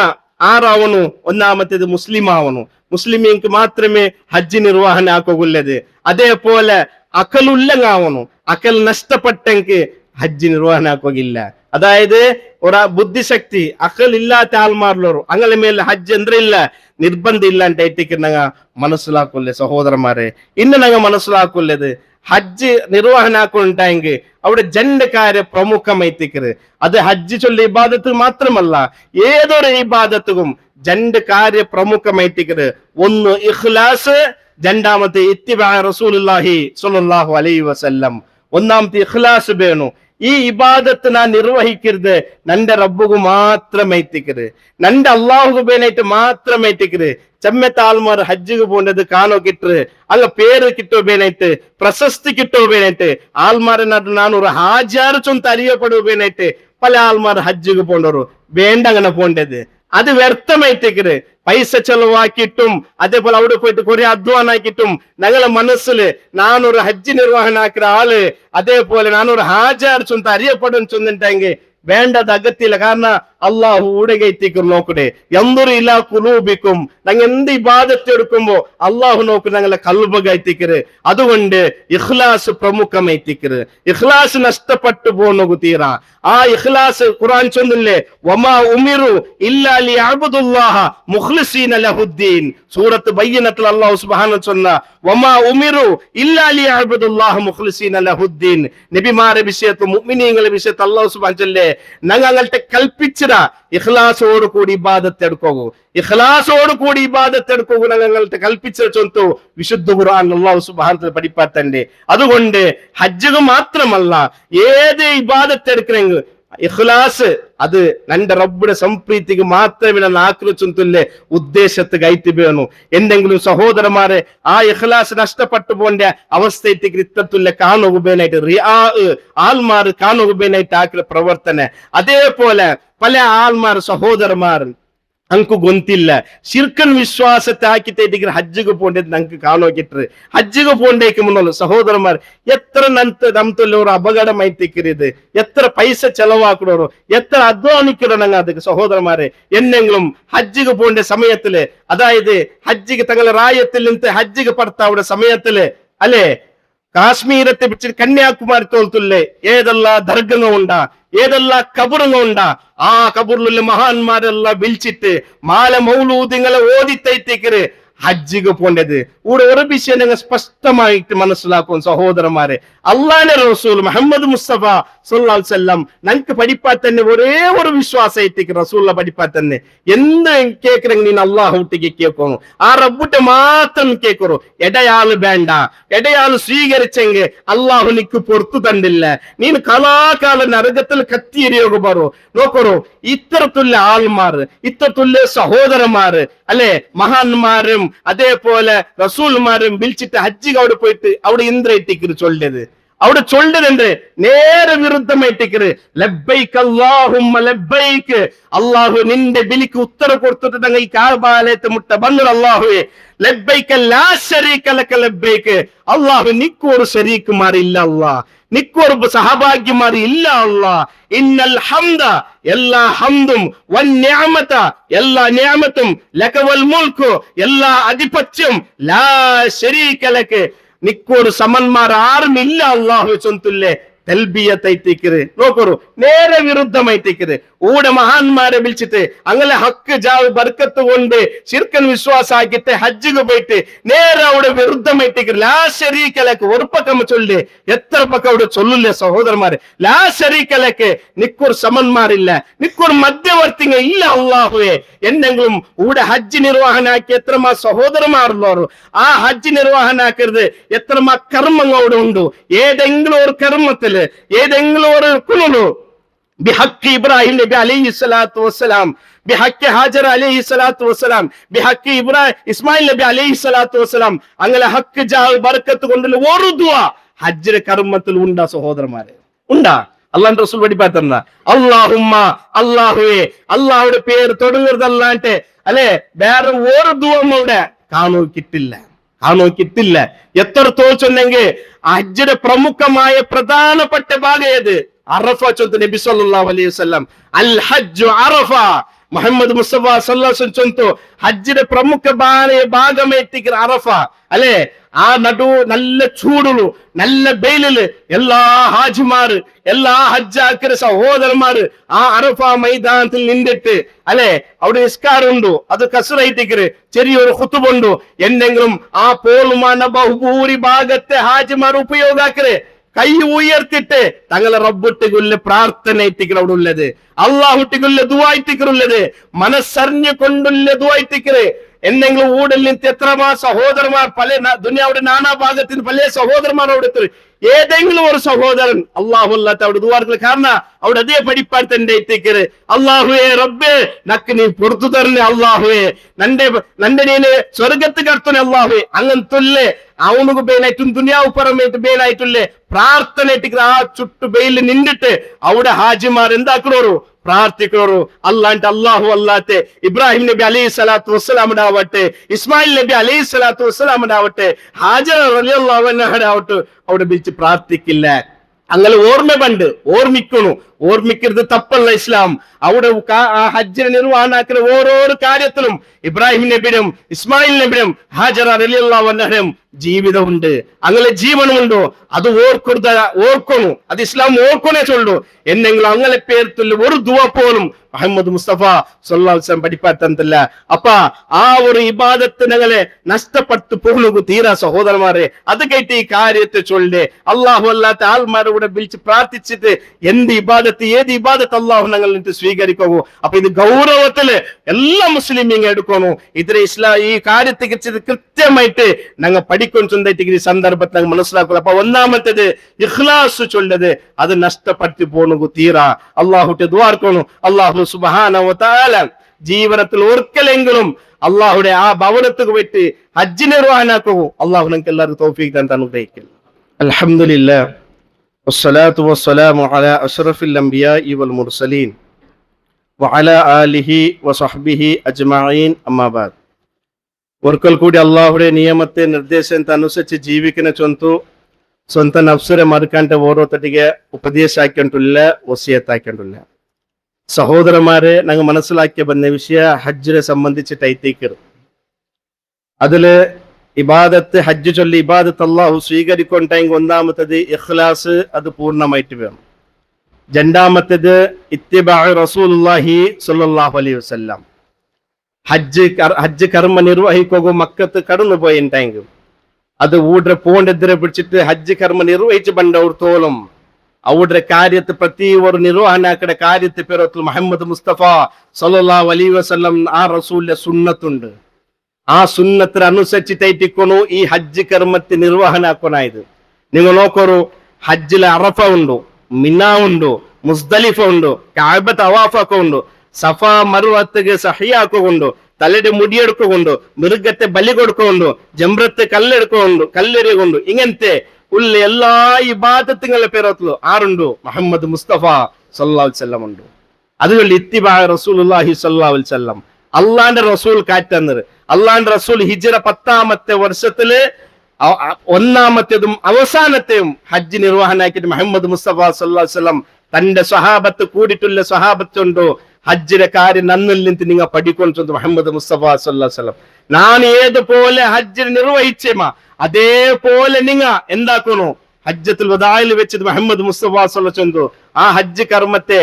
ആറാവണു, ഒന്നാമത്തേത് മുസ്ലിം ആവണു. മുസ്ലിമീങ്ങൾക്ക് മാത്രമേ ഹജ്ജ് നിർവഹണ ആക്കുള്ളത്. അതേപോലെ അക്കലുല്ലങ്ങാവണു, അക്കൽ നഷ്ടപ്പെട്ടെങ്കിൽ ഹജ്ജ് നിർവഹണ ആക്കുകയില്ല. അതായത് ഒരു ബുദ്ധിശക്തി അക്കൽ ഇല്ലാത്ത ആൾമാരിലോರು അങ്ങനെ ಮೇಲೆ ಹಜ್ ಅಂದ್ರೆ ಇಲ್ಲ, ನಿರ್ಬಂಧ ಇಲ್ಲ ಅಂತ ಐತಿಕ್ಕೆ ನಂಗ ಮನಸ್ಸಿಲಾಕೊಲ್ಲೆ ಸಹೋದರಮಾರೆ. ಇನ್ನು ನಂಗ ಮನಸ್ಸಿಲಾಕೊಲ್ಲದು ഹജ്ജ് നിർവഹണാക്കുണ്ടായെങ്കിൽ അവിടെ ജന്റെ കാര്യ പ്രമുഖമായിത്തിക്കറ്. അത് ഹജ്ജ് ചൊല്ലി ഇബാദത്ത് മാത്രമല്ല, ഏതൊരു ഇബാദത്തും ജന്റെ കാര്യ പ്രമുഖമായിത്തിക്കറ്. ഒന്ന് ഇഖ്ലാസ്, രണ്ടാമത്തെ ഇത്തിബാ റസൂലുള്ളാഹി സ്വല്ലല്ലാഹു അലൈഹി വസല്ലം. ഒന്നാമത്തെ ഇഖ്ലാസ് വേണു. ഈ ഇബാദത്ത് ഞാൻ നിർവഹിക്കരുത് നന്റെ റബ്ബുക്ക് മാത്രമേത്തിക്കറ്, നന്റെ അള്ളാഹുക്ക് വേനായിട്ട് മാത്രമേത്തിക്കറ്. ചെമ്മത്തെ ആൾമാർ ഹജ്ജിക്ക് പോണ്ടത് കാണോ കിട്ടറ്, അങ്ങ് പേര് കിട്ടോ വേനായിട്ട്, പ്രശസ്തി കിട്ടോ വേനായിട്ട്, ആൾമാരെ നാനൊരു ഹാജാറ് ചൊന്ത് അറിയപ്പെടുക വേനായിട്ട് പല ആൾമാർ ഹജ്ജിക്ക് പോണ്ടവരു. വേണ്ട അങ്ങനെ പോണ്ടത്, അത് വ്യർത്ഥമായിട്ടേക്കറ്. പൈസ ചെലവാക്കിയിട്ടും അതേപോലെ അവിടെ പോയിട്ട് കുറെ അധ്വാനാക്കിയിട്ടും ഞങ്ങളെ മനസ്സില് നാനൊരു ഹജ്ജ് നിർവഹണാക്കുന്ന ആള്, അതേപോലെ നാനൊരു ഹാജാർ ചൊന്ത് അറിയപ്പെടും ചൊന്നിട്ടെങ്കിൽ വേണ്ടത് അകത്തില്ല. കാരണം അള്ളാഹു ഊടകെത്തിക്കും നോക്കട്ടെ. എന്തൊരു ഇലാ കുലൂബിക്കും, ഞങ്ങൾ എന്ത് ഇബാദത്ത് എടുക്കുമ്പോ അള്ളാഹു നോക്കും ഞങ്ങളെ കൽബകെത്തിക്കര്. അതുകൊണ്ട് ഇഖ്ലാസ് പ്രമുഖമെത്തിക്കര്. ഇഖ്ലാസ് നഷ്ടപ്പെട്ടു പോകുന്നു തീറ. ആ ഇഖ്ലാസ് ഖുർആൻ ചൊന്നില്ലേ, വമാ ഉമിറു ഇല്ലാ ലിയഅബ്ദുല്ലാഹ മുഖ്ലിസീന ലഹുദ്ദീൻ. സൂറത്ത് ബയ്യനത്തിൽ അല്ലാഹു സുബ്ഹാനഹു ചൊന്ന വമാ ഉമിറു ഇല്ലാ ലിയഅബ്ദുല്ലാഹ മുഖ്ലിസീന ലഹുദ്ദീൻ. നബിമാരെ വിഷയത്ത് മുഅ്മിനീങ്ങളെ വിഷയത്ത് അല്ലാഹു സുബ്ഹാനഹു ചൊല്ലേ ഞങ്ങളുടെ കൽപ്പിച്ചിട ഇഖ്ലാസോട് കൂടി ഇബാദത്ത് എടുക്കൂ, ഇഖ്ലാസോട് കൂടി ഇബാദത്ത് എടുക്കൂ ഞങ്ങളുടെ കൽപ്പിച്ച ചൊന്തു വിശുദ്ധ ഖുർആൻ അല്ലാഹു സുബ്ഹാനഹു പഠിപ്പാത്തന്റെ. അതുകൊണ്ട് ഹജ്ജ് മാത്രമല്ല, ഏത് ഇബാദത്ത് എടുക്കണമെങ്കിൽ ഇഖ്ലാസ് അത് നന്റെ റബ്ബുടെ സംപ്രീതിക്ക് മാത്രമേ ആക്രമിച്ചുല്ലേ ഉദ്ദേശത്ത് കയറ്റി വേണു. എന്തെങ്കിലും സഹോദരന്മാരെ ആ ഇഖ്ലാസ് നഷ്ടപ്പെട്ടു പോണ്ട അവസ്ഥയ്ക്ക് ഇത്തത്തുള്ള കാണുകയായിട്ട് റിയാ ആൾമാർ കാണുകയായിട്ട് ആക്കിയ പ്രവർത്തന. അതേപോലെ പല ആൾമാർ സഹോദരന്മാർ ಅಂಕು ಗೊಂತಿಲ್ಲ ಶಿರ್ಕನ್ ವಿಶ್ವಾಸತೆ ಹಾಕಿತ ಹಜ್ಜಿಗೆ ಪೋಂಡದ್ ನಂಗೆ ಕಾಣೋಕಿಟ್ರು. ಹಜ್ಜಿಗೆ ಪೋಂಡೇಕೆ ಮುನ್ನೋಲು ಸಹೋದರಮಾರ್ ಎತ್ತರ ನಮ್ತಲ್ಲಿ ಅವರು ಅಪಗಡ ಮೈತಿಕ್ಕಿರಿದು, ಎತ್ತರ ಪೈಸೆ ചെലവാക്കുന്നവരോ എത്ര അധ്വാനിക്കണം അതിക്ക് സഹോദരന്മാരെ. എന്നെങ്കിലും ഹജ്ജിക്ക് പോണ്ട സമയത്തില്, അതായത് ഹജ്ജിക്ക് തങ്ങളെ റായത്തിൽ നിന്ന് ഹജ്ജിക്ക് പടുത്താവുടെ സമയത്തില് അല്ലെ കാശ്മീരത്തെ പിടിച്ച് കന്യാകുമാരി തോൽത്തുല്ലേ ഏതെല്ലാം ദർഗങ്ങൾ ഉണ്ടാ, ഏതെല്ലാം കബറുകൾ ഉണ്ടാ. ആ കബറിലുള്ള മഹാന്മാരെല്ലാം വിളിച്ചിട്ട് മാല മൗലൂദിങ്ങളെ ഓതിത്തൈത്തേക്കര് ഹജ്ജിക്ക് പോണ്ടത്. ഇവിടെ ഒരു വിഷയം നിങ്ങൾ സ്പഷ്ടമായിട്ട് മനസ്സിലാക്കും സഹോദരന്മാരെ. അള്ളാന്റെ റസൂൽ മുഹമ്മദ് മുസ്തഫ സല്ലല്ലാഹു അലൈഹി വസല്ലം ഞങ്ങൾക്ക് പഠിപ്പാൻ തന്നെ ഒരേ ഒരു വിശ്വാസത്തേക്ക് റസൂലിനെ പഠിപ്പാൻ തന്നെ എന്ത് കേൾക്കണമെങ്കിൽ നീ അള്ളാഹു ഒട്ടിക്ക് കേൾക്കുന്നു, ആ റബ്ബുട്ടെ മാത്രം കേൾക്കറു. ഇടയാള് വേണ്ട, ഇടയാള് സ്വീകരിച്ചെങ്കിൽ അള്ളാഹു നിക്ക് പുറത്തു തണ്ടില്ല, നീ കലാകാല നരകത്തിൽ കത്തിയെറിയൊക്കെ പറു നോക്കറു. ഇത്തരത്തുള്ള ആൾമാർ, ഇത്തരത്തുള്ള സഹോദരന്മാര് അല്ലെ മഹാന്മാരും അതേപോലെ റസൂൽമാരും വിളിച്ചിട്ട് ഹജ്ജിക്ക് അവിടെ പോയിട്ട് അവിടെ ഇന്ദ്രയിട്ടിക്കര് ചൊല്ലത്. അവിടെ ചൊല്ലതുണ്ട് നേരെ വിരുദ്ധമായിട്ടിക്കര് ലബ്ബൈക് അല്ലാഹുമ്മ ലബ്ബൈക്. അള്ളാഹു നിന്റെ ബിലിക്ക് ഉത്തരം കൊടുത്തിട്ട് ഈ കാബാലയത്തെ മുട്ട ബന്നു അള്ളാഹുവേ ലബ്ബൈക ലാ ശരീക ലക ലബ്ബൈക്. അള്ളാഹു നിക്കൊരു ശരീക്കുമാരില്ല, അള്ളാഹ് നിക്കൊരു സഹഭാഗ്യമാരി ഇല്ല. അള്ളാഹ് ഇന്നൽ ഹംദ എല്ലാ ഹംദും വൻ നിഅമത എല്ലാ നിഅമത്തും ലക വൽ മുൽക്കു എല്ലാ അധിപത്യം ലാ ശരീക ലക നിക്കൊരു സമന്മാർ ആരും ഇല്ല അള്ളാഹു ചൊന്തുല്ലേ തെൽബിയത്തൈത്തിക്കര് നോക്കറു. നേരെ വിരുദ്ധമായിത്തേക്കര് ഊടെ മഹാന്മാരെ വിളിച്ചിട്ട് അങ്ങനെ ഹക്ക് ജാവ് ബർക്കത്ത് കൊണ്ട് ശിർക്കൻ വിശ്വാസാക്കിട്ട് ഹജ്ജിക്ക് പോയിട്ട് നേരെ അവിടെ വിരുദ്ധമായിത്തേക്കര് ലാ ശരീക്കലക്ക് ഒരു പക്കം ചൊല്ലേ എത്ര പക്കം അവിടെ ചൊല്ലില്ലേ സഹോദരന്മാരെ. ലാ ശരീക്കലക്ക് നിക്കൊരു സമന്മാരില്ല, നിക്കൊരു മധ്യവർത്തിങ്ങ ഇല്ല അള്ളാഹുവേ. എന്തെങ്കിലും ഊടെ ഹജ്ജ് നിർവഹണാക്കി എത്രമാ സഹോദരന്മാരുള്ളവർ ആ ഹജ്ജ് നിർവഹണാക്കരുത് എത്രമാ കർമ്മങ്ങൾ അവിടെ ഉണ്ട്. ഏതെങ്കിലും ഒരു കർമ്മത്തില് ഏതെങ്കിലും ഒരു കുണു ബിഹഖ് ഇബ്രാഹിം നബി അലൈഹി സ്വലാത്തു വസ്സലാം, ബിഹഖ് ഹാജർ അലൈഹി സ്വലാത്തു വസ്സലാം, ബിഹഖ് ഇസ്മായിൽ നബി അലൈഹി സ്വലാത്തു വസ്സലാം അങ്ങനെ ഹക്ക് ജാഹ് ബർക്കത്ത് കൊണ്ടുള്ള ഒരു ദുആ ഹജ്ജിന്റെ കർമ്മത്തിൽ ഉണ്ടാ സഹോദരന്മാരെ? ഉണ്ടാ? അള്ളാഹുവിന്റെ റസൂൽ പഠിപ്പാത്തന്ന അല്ലാഹുമ്മ അല്ലാഹുവേ അള്ളാഹുടെ പേര് തുടങ്ങരുതല്ലാണ്ട് അല്ലെ വേറെ ഒരു ദുആ കാണോ കിട്ടില്ല. എത്ര തോച്ചെന്നെങ്കിൽ ഹജ്ജിന്റെ പ്രമുഖമായ പ്രധാനപ്പെട്ട ഭാഗം ഏത്? അറഫ ചൊന്തു നബി സല്ലല്ലാഹു അലൈഹി വസല്ലം. അൽ ഹജ്ജു അറഫ. മുഹമ്മദ് മുസ്തഫ സല്ലല്ലാഹു അലൈഹി വസല്ലം ചൊന്തു ഹജ്ജിന്റെ ಪ್ರಮುಖ ഭാഗമേറ്റിക്കിற അറഫ അല്ലെ. ആ നടു നല്ല ചൂടുള്ളു, നല്ല വെയിലില് എല്ലാ ഹാജിമാര്, എല്ലാ ഹജ്ജാക്കിற സഹോദരന്മാര് ആ അറഫ മൈതാനത്തിൽ നിന്നിട്ട് അല്ലെ അവിടെ നിസ്കാരമുണ്ടു, അത് കസറായിട്ടിക്കറ്, ചെറിയൊരു ഖുതുബുണ്ടു, എന്തെങ്കിലും ആ പോളുമാന ബഹുഭൂരിഭാഗത്തെ ഹാജിമാർ ഉപയോഗാക്കറ് കൈ ഉയർത്തിട്ട് തങ്ങളെ റബ്ബുട്ടിക്കുള്ള പ്രാർത്ഥന ഇട്ടിക്കൽ അവിടെ ഉള്ളത്, അള്ളാഹുട്ടിക്കുള്ള ദുആയിട്ടിക്കറുള്ളത്, മനസ്സറിഞ്ഞു കൊണ്ടുള്ള ദുആയിട്ടിക്കറ്. എന്തെങ്കിലും ഊടിൽ നിന്ന് എത്രമാ സഹോദരന്മാർ പല ദുനിയാവുടെ നാനാഭാഗത്തിന് പല സഹോദരന്മാർ അവിടെ ഏതെങ്കിലും ഒരു സഹോദരൻ അള്ളാഹു അല്ലാത്ത അവിടെ ദുആർക്കൽ. കാരണം അവിടെ അതേ പഠിപ്പാട് തന്നെ ഇട്ടിക്കറ്, അള്ളാഹുവേ റബ്ബേ നക്ക് നീ പുറത്തു തരണേ, അള്ളാഹുവേ നന്റെ നീന് സ്വർഗത്ത് കടത്തണേ അള്ളാഹുവേ. അങ്ങനത്തുല്ലേ അവനുക്ക് ബേലായിട്ടും ദുനിയാവ് പുറമേറ്റ് ബേലായിട്ടുള്ളേ പ്രാർത്ഥന ഇട്ടിക്കറ്. ആ ചുട്ടു ബെയില് നിന്നിട്ട് അവിടെ ഹാജിമാർ എന്താക്കണോരു പ്രാർത്ഥിക്കണോരു. അല്ലാണ്ട് അള്ളാഹു അല്ലാത്തെ ഇബ്രാഹിം നബി അലൈഹി സ്വലാത്തു വസ്സലാമിനാവട്ടെ, ഇസ്മായിൽ നബി അലൈഹി സ്വലാത്തു വസ്സലാമിനാവട്ടെ, ഹാജർ റളിയല്ലാഹു അൻഹയാവട്ടെ അവിടെ വിളിച്ച് പ്രാർത്ഥിക്കില്ല. അങ്ങനെ ഓർമ്മ പണ്ട് ഓർമ്മിക്കണു. ഓർമ്മിക്കരുത് തപ്പല്ല ഇസ്ലാം. അവിടെ ഹജ്ജിനെ നിർവഹണാക്കുന്ന ഓരോരോ കാര്യത്തിലും ഇബ്രാഹിം നബിയും ഇസ്മായിൽ നബിയും ഹാജറ റളിയല്ലാഹു അൻഹയും ജീവിതമുണ്ട്, അങ്ങനെ ജീവനമുണ്ടോ അത് ഓർക്കണു. അത് ഇസ്ലാം ഓർക്കണേ ചൊല്ലു. എന്നെങ്കിലും അങ്ങനെ പേർത്തുള്ള ഒരു ദുആ പോലും മുഹമ്മദ് മുസ്തഫ സല്ലല്ലാഹു അലൈഹി വസല്ലം പഠിപ്പാത്തല്ല. അപ്പ ആ ഒരു ഇബാദത്ത് ഞങ്ങളെ നഷ്ടപ്പെട്ടു പോകുന്നു തീരാ സഹോദരന്മാരെ. അത് കേട്ട് ഈ കാര്യത്തെ ചൊല്ലേ അള്ളാഹു അല്ലാത്ത ആൾമാരോടെ വിളിച്ച് പ്രാർത്ഥിച്ചിട്ട് എന്ത് ഇബാദത്ത് ഏത് ഇബാദത്ത് അള്ളാഹു ഞങ്ങൾ സ്വീകരിക്കൂ. അപ്പൊ ഇത് ഗൗരവത്തില് എല്ലാ മുസ്ലിമീങ്ങൾ എടുക്കണു. ഇതിലെ ഈ കാര്യത്തെ കൃത്യമായിട്ട് ഞങ്ങൾ പഠിക്കും ചൊന്നായിട്ട് ഈ സന്ദർഭത്തിൽ ഞങ്ങൾ മനസ്സിലാക്കുക. അപ്പൊ ഒന്നാമത്തേത് ഇഖ്ലാസ് ചൊല്ലത് അത് നഷ്ടപ്പെട്ടു പോകുന്നു തീരാ. അള്ളാഹുട്ടെ ദുആർക്കണു. അള്ളാഹു സുബ്ഹാനഹു വ തആല ജീവനത്തിൽ ഒരിക്കലെങ്കിലും അള്ളാഹുടെ ആ ഭവനത്തുക്ക് പോയിട്ട് ഹജ്ജ് നിർവഹണാക്കൂ. അള്ളാഹു ഞങ്ങൾക്ക് എല്ലാവർക്കും തൗഫീഖ് തന്ന് അനുഗ്രഹിക്കട്ടെ. അൽഹംദുലില്ലാഹ് വസ്സലാത്തു വസ്സലാമു അലാ അഷ്റഫിൽ അംബിയാഇ വൽ മുർസലീൻ വഅലാ ആലിഹി വസഹ്ബിഹി അജ്മഈൻ അമ്മാ ബഅദ്. ഒരിക്കൽ കൂടി അള്ളാഹുടെ നിയമത്തെ നിർദ്ദേശത്തെ അനുസരിച്ച് ജീവിക്കുന്ന ಸ್ವಂತ ನಫ್ಸರೆ ಮರ್ಕಂಟ ಓರೋತಟಿಗೆ ಉಪದೇಶ ಹಾಕೊಂಡುಲ್ಲ, ವಸಿಯತ್ ಹಾಕೊಂಡುಲ್ಲ. സഹോദരന്മാരെ ഞങ്ങൾ മനസ്സിലാക്കിയ പറഞ്ഞ വിഷയ ഹജ്ജിനെ സംബന്ധിച്ചിട്ടൈത്തേക്കറ്. അതില് ഇബാദത്ത് ഹജ്ജ് ചൊല്ലി ഇബാദത്ത് അള്ളാഹു സ്വീകരിക്കൊണ്ടെങ്കിൽ ഒന്നാമത്തത് ഇഖ്ലാസ്, അത് പൂർണ്ണമായിട്ട് വേണം. രണ്ടാമത്തത് ഇത്തിബാഉ റസൂലുള്ളാഹി സ്വല്ലല്ലാഹു അലൈഹി വസല്ലം. ഹജ്ജ് കർമ്മ നിർവഹിക്കുക മക്കത്ത് കടന്നു പോയിണ്ടെങ്കിൽ അത് ഊടെ പോണ്ടെതിരെ പിടിച്ചിട്ട് ഹജ്ജ് കർമ്മ നിർവഹിച്ച് ബണ്ടോർത്തോളം അവരുടെ കാര്യത്തെ പ്രതി ഒരു നിർവഹണാക്കടെ കാര്യത്തെ പേരത്തിൽ മുഹമ്മദ് മുസ്തഫ സല്ലല്ലാഹു അലൈഹി വസല്ലം ആ റസൂലിന്റെ സുന്നത്തുണ്ട്. ആ സുന്നത്തിന് അനുസരിച്ചിട്ടേറ്റിക്കൊണു ഈ ഹജ്ജ് കർമ്മത്തെ നിർവഹണാക്കണായത്. നിങ്ങൾ നോക്കൂ, ഹജ്ജിലെ അറഫ ഉണ്ടോ, മിന ഉണ്ടോ, മുസ്ദലിഫ ഉണ്ടോ, കഅബ തവാഫൊക്കെ ഉണ്ടോ, സഫ മറുവത്തുക സഹിയാക്കുകൊണ്ടോ, തലയുടെ മുടിയെടുക്കുകൊണ്ടോ, മൃഗത്തെ ബലി കൊടുക്കുകൊണ്ടോ, ജംറത്തെ കല്ലെറിയുകൊണ്ടോ, ഇങ്ങനത്തെ ഉള്ള എല്ലാ ഇബാദത്തുകളുടെ പേരത്തിലോ ആരുണ്ടോ? മുഹമ്മദ് മുസ്തഫ സല്ലല്ലാഹു അലൈഹി വസല്ലം ഉണ്ടോ. അതുകൊണ്ട് ഇത്തിബാഉ റസൂലുള്ളാഹി സല്ലല്ലാഹു അലൈഹി വസല്ലം അള്ളാന്റെ റസൂൽ കാറ്റന്നത്. അള്ളാന്റെ റസൂൽ ഹിജ്റ 10ാമത്തെ വർഷത്തില് ഒന്നാമത്തേതും അവസാനത്തെയും ഹജ്ജ് നിർവഹണാക്കിയിട്ട് മുഹമ്മദ് മുസ്തഫ സല്ലല്ലാഹു അലൈഹി വസല്ലം തന്റെ സ്വഹാബത്ത് കൂടിയിട്ടുള്ള സ്വഹാബത്തുണ്ടോ ഹജ്ജിന്റെ കാര്യം നന്നിൽ നിന്ന് നിങ്ങൾ പഠിക്കൊണ്ടു. മുഹമ്മദ് മുസ്തഫ സല്ലല്ലാഹു അലൈഹി വസല്ലം ഞാൻ ഏതുപോലെ ഹജ്ജിനെ നിർവഹിച്ചേമാ അതേപോലെ നിങ്ങ എന്താക്കണോ ഹജ്ജത്തുൽ വദായിൽ വെച്ചത് മുഹമ്മദ് മുസ്തഫ സല്ലല്ലാഹു അലൈഹി വസല്ലം ആ ഹജ്ജ് കർമ്മത്തെ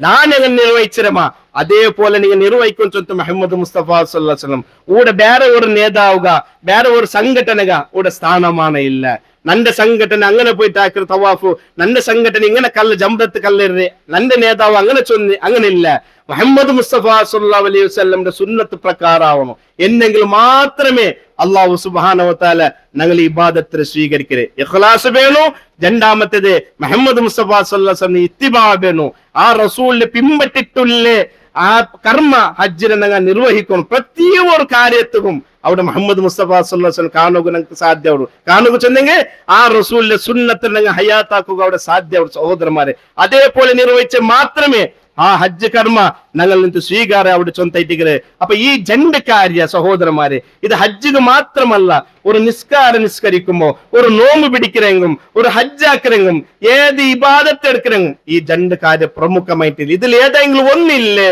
നാനെങ്ങനെ നിർവഹിച്ചിരമാ അതേപോലെ നിങ്ങൾ നിർവഹിക്കൊണ്ടു. മുഹമ്മദ് മുസ്തഫ സല്ലല്ലാഹു അലൈഹി വസല്ലം ഊടെ ಬೇರೆ ഒരു നേതാവുക, ಬೇರೆ ഒരു സംഘടനക ഊടെ സ്ഥാനമാന ഇല്ല. നന്റെ സംഘടന അങ്ങനെ പോയിട്ട് ആക്കിയ തവാഫു, നന്റെ സംഘടന ഇങ്ങനെ ജംറത്ത് കല്ലെറി, നന്റെ നേതാവ് അങ്ങനെ ചൊന്നി, അങ്ങനെ ഇല്ല. മുഹമ്മദ് മുസ്തഫ സല്ലല്ലാഹു അലൈഹി വസല്ലംന്റെ സുന്നത്ത് പ്രകാരമാവണം എന്നെങ്കിൽ മാത്രമേ അള്ളാഹു സുബ്ഹാനഹു വ തആല ഞങ്ങൾ ഇബാദത്തിനെ സ്വീകരിക്കരുത്. ഇഖ്ലാസ് വേണു. രണ്ടാമത്തേത് മുഹമ്മദ് മുസ്തഫ സല്ലല്ലാഹു അലൈഹി വസല്ലം ഇത്തിബാ വേണു. ആ റസൂലിനെ പിൻപറ്റിട്ടുള്ള ആ കർമ്മ ഹജ്ജിനെ ഞങ്ങൾ നിർവഹിക്കണം. പ്രതി ഒരു കാര്യത്തും അവിടെ മുഹമ്മദ് മുസ്തഫ സല്ലല്ലാഹു അലൈഹി വസല്ലം കാണുക ഞങ്ങൾക്ക് സാധ്യവുള്ളൂ. കാണുക ചെന്നെങ്കിൽ ആ റസൂലിന്റെ സുന്നത്തിൽ ഞങ്ങൾ ഹയാത്താക്കുക അവിടെ സാധ്യവുള്ളൂ. സഹോദരന്മാരെ, അതേപോലെ നിർവഹിച്ച് മാത്രമേ ಆ ಹಜ್ ಕರ್ಮ ഞങ്ങൾ സ്വീകാര അവിടെ ചൊന്തൈറ്റിക്കറ്. അപ്പൊ ഈ രണ്ട് കാര്യ സഹോദരന്മാരെ, ഇത് ഹജ്ജിന് മാത്രമല്ല, ഒരു നിസ്കരിക്കുമ്പോ, ഒരു നോമ്പ് പിടിക്കരെങ്കും, ഒരു ഹജ്ജാക്കരെങ്കും, ഏത് ഇബാദത്ത് എടുക്കരെങ്കും ഈ രണ്ട് കാര്യം പ്രമുഖമായിട്ട് ഇതിൽ ഏതെങ്കിലും ഒന്നില്ലേ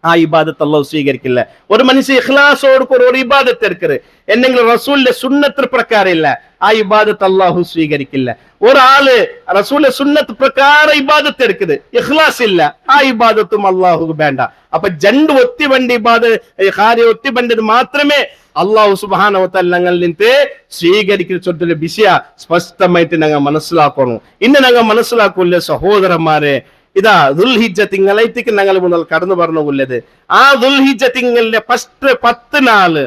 ആ ഇബാദത്ത് അല്ലാഹു സ്വീകരിക്കില്ല. ഒരു മനുഷ്യ ഇഖ്ലാസോട് ഒരു ഇബാദത്ത് എടുക്കരുത്, എന്തെങ്കിലും റസൂലിന്റെ സുന്നത്ത് പ്രകാരം ഇല്ല, ആ ഇബാദത്ത് അല്ലാഹു സ്വീകരിക്കില്ല. ഒരാള് റസൂലിന്റെ സുന്നത്ത് പ്രകാരം ഇബാദത്ത് എടുക്കരുത്, ഇഖ്ലാസ് ഇല്ല, ആ ഇബാദത്തും അല്ലാഹു വേണ്ട. അപ്പൊ രണ്ട് ഒത്തിബണ്ട് കാര്യം ഒത്തിബണ്ടത് മാത്രമേ അള്ളാഹു സുബ്ഹാനഹു വ തആല ഞങ്ങൾ നിന്ന് സ്വീകരിക്കുന്ന ചൊല്ലൊരു വിഷയ സ്പഷ്ടമായിട്ട് ഞങ്ങൾ മനസ്സിലാക്കണം. ഇന്ന് ഞങ്ങൾ മനസ്സിലാക്കൂല്ലേ സഹോദരന്മാരെ, ഇതാ ദുൽഹിജ്ജ തിങ്കളായിത്തേക്ക് ഞങ്ങൾ മുതൽ കടന്നു പറഞ്ഞുള്ളത്. ആ ദുൽഹിജ്ജ തിങ്കളിലെ ഫസ്റ്റ് 10 നാള്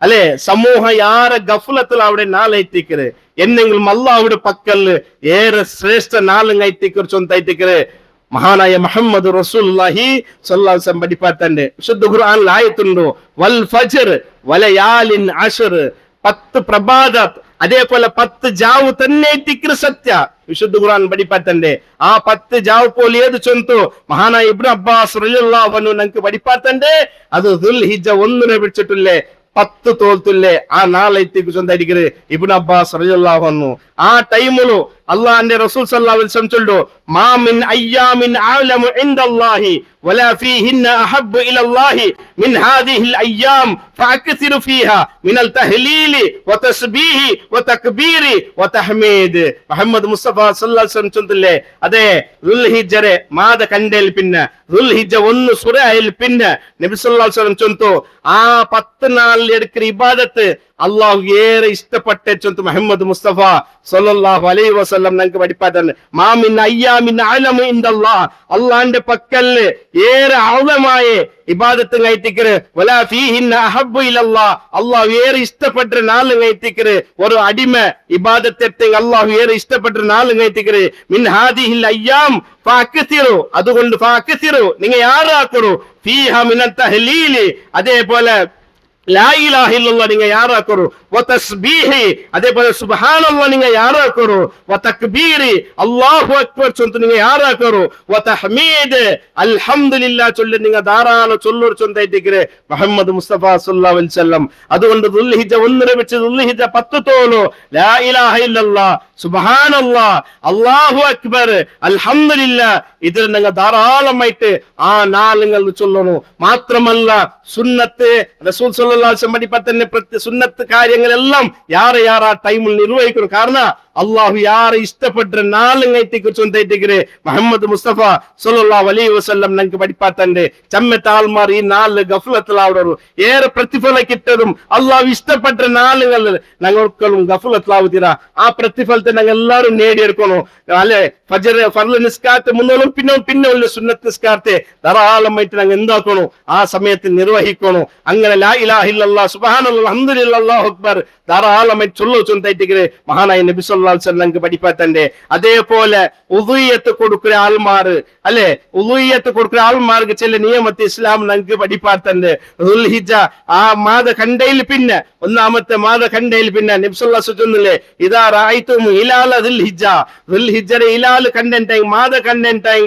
അല്ലെ സമൂഹ യാര ഗഫ്ലത്തിൽ അവിടെ നാളെത്തിക്കറ് എന്നെങ്കിലും അല്ലാഹുവിന്റെ പക്കല് ഏറെ ശ്രേഷ്ഠ നാളുങ്ങൈത്തിക്കർ ചൊന്തൈത്തിക്കറ്. മഹാനായ മുഹമ്മദ് റസൂലുള്ളാഹി സ്വല്ലല്ലാഹു അലൈഹി വസല്ലം പഠിപ്പാത്തന്റെ വിശുദ്ധ ഖുർആനിൽ ആയത്തുണ്ടോ, വൽ ഫജ്ർ വലയാലിൻ അശ്ർ, 10 പ്രഭാത അതേപോലെ 10 ജാവ് തന്നെ തിക്ര സത്യ. വിശുദ്ധ ഖുർആൻ പഠിപ്പാത്തന്റെ ആ 10 ജാവ് പോലെ ഏത് ചൊന്തു മഹാനായ ഇബ്നു അബ്ബാസ് റളിയല്ലാഹു അൻഹു ഞങ്ങൾക്ക് പഠിപ്പാത്തന്റെ അത് ദുൽഹിജ്ജ 1 പിടിച്ചിട്ടില്ലേ 10 തോൽത്തുല്ലേ ആ നാളെത്തിക്ക് ചൊന്തായിരിക്കര് ഇബ്നു അബ്ബാസ് റളിയല്ലാഹു അൻഹു. ആ ടൈമിലു അള്ളാഹുവിന്റെ റസൂൽ സല്ലല്ലാഹു അലൈഹി വസല്ലം ചൊല്ലു, മാ മിൻ അയ്യാമിൻ അഅലമു ഇൻദല്ലാഹി വലാ ഫീഹിന്ന അഹബ്ബു ഇലല്ലാഹി മിൻ ഹാദിഹിൽ അയ്യാം ഫഅക്സിറു ഫീഹാ മിനൽ തഹ്ലീലി വതസ്ബീഹി വതക്ബീരി വതഹ്മീദ്. മുഹമ്മദ് മുസ്തഫ സല്ലല്ലാഹു അലൈഹി വസല്ലം ചൊല്ലില്ലേ, അതെ ദുൽഹിജ്ജരെ മാദ കണ്ടേൽ പിന്നെ ദുൽഹിജ്ജ 1 സുറയിൽ പിന്നെ നബി സല്ലല്ലാഹു അലൈഹി വസല്ലം ചൊല്ലുന്നു, ആ 10 നാളിൽ എടുക്കുന്ന ഇബാദത്ത് അള്ളാഹു ഏറെ ഇഷ്ടപ്പെട്ട ചൊന്തു മുഹമ്മദ് മുസ്തഫ സല്ലല്ലാഹു അലൈഹി വസല്ലം ഞങ്ങൾക്ക് പഠിപ്പാത്തന്നെ. മാ മിൻ അയ്യാമിൻ അഅലമു ഇൻദല്ലാഹ്, അള്ളാഹിന്റെ പക്കല് ഏറെ ആഴമായ ഇബാദത്ത് കയറ്റിക്കര്, വലാ ഫീഹിന്ന അഹബ്ബു ഇലല്ലാഹ്, അള്ളാഹു ഏറെ ഇഷ്ടപ്പെട്ട നാള് കയറ്റിക്കര്. ഒരു അടിമ ഇബാദത്തെ അള്ളാഹു ഏറെ ഇഷ്ടപ്പെട്ട നാള് കയറ്റിക്കര്. മിൻ ഹാദിഹിൽ അയ്യാം ഫഅക്സിറു, അതുകൊണ്ട് ഫഅക്സിറു നിങ്ങൾ യാറാക്കറു ഫീഹാ മിനൽ തഹ്ലീലി, അതേപോലെ ലാ ഇലാഹ ഇല്ലല്ലാഹ് നിങ്ങൾ യാറാക്കറു വതസ്ബീഹി, അതേപോലെ സുബ്ഹാനല്ലാഹ് നിങ്ങൾ യാറാക്കറു വതക്ബീരി, അല്ലാഹു അക്ബർ ചൊല്ല് നിങ്ങൾ യാറാക്കറു വതഹ്മീദ്, അൽഹംദുലില്ലാഹ് ചൊല്ല് നിങ്ങൾ ധാരാളം ചൊല്ലൊരു ചൊന്തൈറ്റിക്കര് മുഹമ്മദ് മുസ്തഫ സല്ലല്ലാഹു അലൈഹി വസല്ലം. അതുകൊണ്ട് ദുൽഹിജ്ജ 1 വെച്ച് ദുൽഹിജ്ജ 10 തോലു ലാ ഇലാഹ ഇല്ലല്ലാഹ് സുബ്ഹാനല്ലാഹ് അല്ലാഹു അക്ബർ അൽഹംദുലില്ലാഹ് ഇതിൽ നിങ്ങൾ ധാരാളമായിട്ട് ആ നാളുകൾ ചൊല്ലണു. മാത്രമല്ല സുന്നത്ത് റസൂൽ സല്ലല്ലാഹു അലൈഹി വസല്ലം പഠിപ്പാത്തന്നെ സുന്നത്ത് കാര്യങ്ങളെല്ലാം യാറെ ടൈമിൽ നിർവഹിക്കണം. കാരണം അള്ളാഹു യാറെ ഇഷ്ടപ്പെട്ട നാളുങ്ങൈത്തേക്ക് ചൊന്തൈറ്റിക്കര് മുഹമ്മദ് മുസ്തഫ സല്ലല്ലാഹു അലൈഹി വസല്ലം ഞങ്ങൾക്ക് പഠിപ്പാത്തന്റെ ചമ്മത്തെ ആൾമാർ ഈ നാല് ഗഫ്ലത്തിലാവടു ഏറെ പ്രതിഫല കിട്ടതും അള്ളാഹു ഇഷ്ടപ്പെട്ട നാളുകൾ ഞങ്ങൾക്കും ഗഫ്ലത്തിലാവുതീര. ആ പ്രതിഫലത്തെ ഞങ്ങൾ എല്ലാവരും നേടിയെടുക്കണം. അല്ലെ ഫർള് നിസ്കാരത്തെ മുന്നോളും പിന്നെ ഉള്ള സുന്നത്ത് നിസ്കാരത്തെ ധാരാളമായിട്ട് ഞങ്ങൾ എന്താക്കണോ ആ സമയത്ത് നിർവഹിക്കണോ. അങ്ങനെ ലാ ഇലാഹ ഇല്ലല്ലാഹ് സുബ്ഹാനല്ലാഹ് അൽഹംദുലില്ലാഹ് അല്ലാഹു അക്ബർ ധാരാളമായിട്ട് ചൊല്ലിട്ടിക്കര് മഹാനായ നബി സല്ലല്ലാഹു അലൈഹി വസല്ലം ഞങ്ങൾക്ക് പഠിപ്പാത്തന്റെ. അതേപോലെ ഉദുയ്യത്ത് കൊടുക്കുന്ന ആൾമാർ അല്ലെ ഉദുയ്യത്ത് കൊടുക്കുന്ന ആൾമാർക്ക് ചില നിയമത്തെ ഇസ്ലാം ഞങ്ങൾക്ക് പഠിപ്പാത്തന്റെ. ദുൽഹിജ്ജ ആ മാദ കണ്ടയിൽ പിന്നെ 1ാമത്തെ മാദ കണ്ടയിൽ പിന്നെ നബി സല്ലല്ലാഹു അലൈഹി വസല്ലം ചൊല്ലില്ലേ, ഇദാ റഅയ്തും ഹിലാല ദുൽഹിജ്ജ, ദുൽഹിജ്ജയുടെ ഹിലാൽ കണ്ടൻടൈ മാദ കണ്ടൻടൈ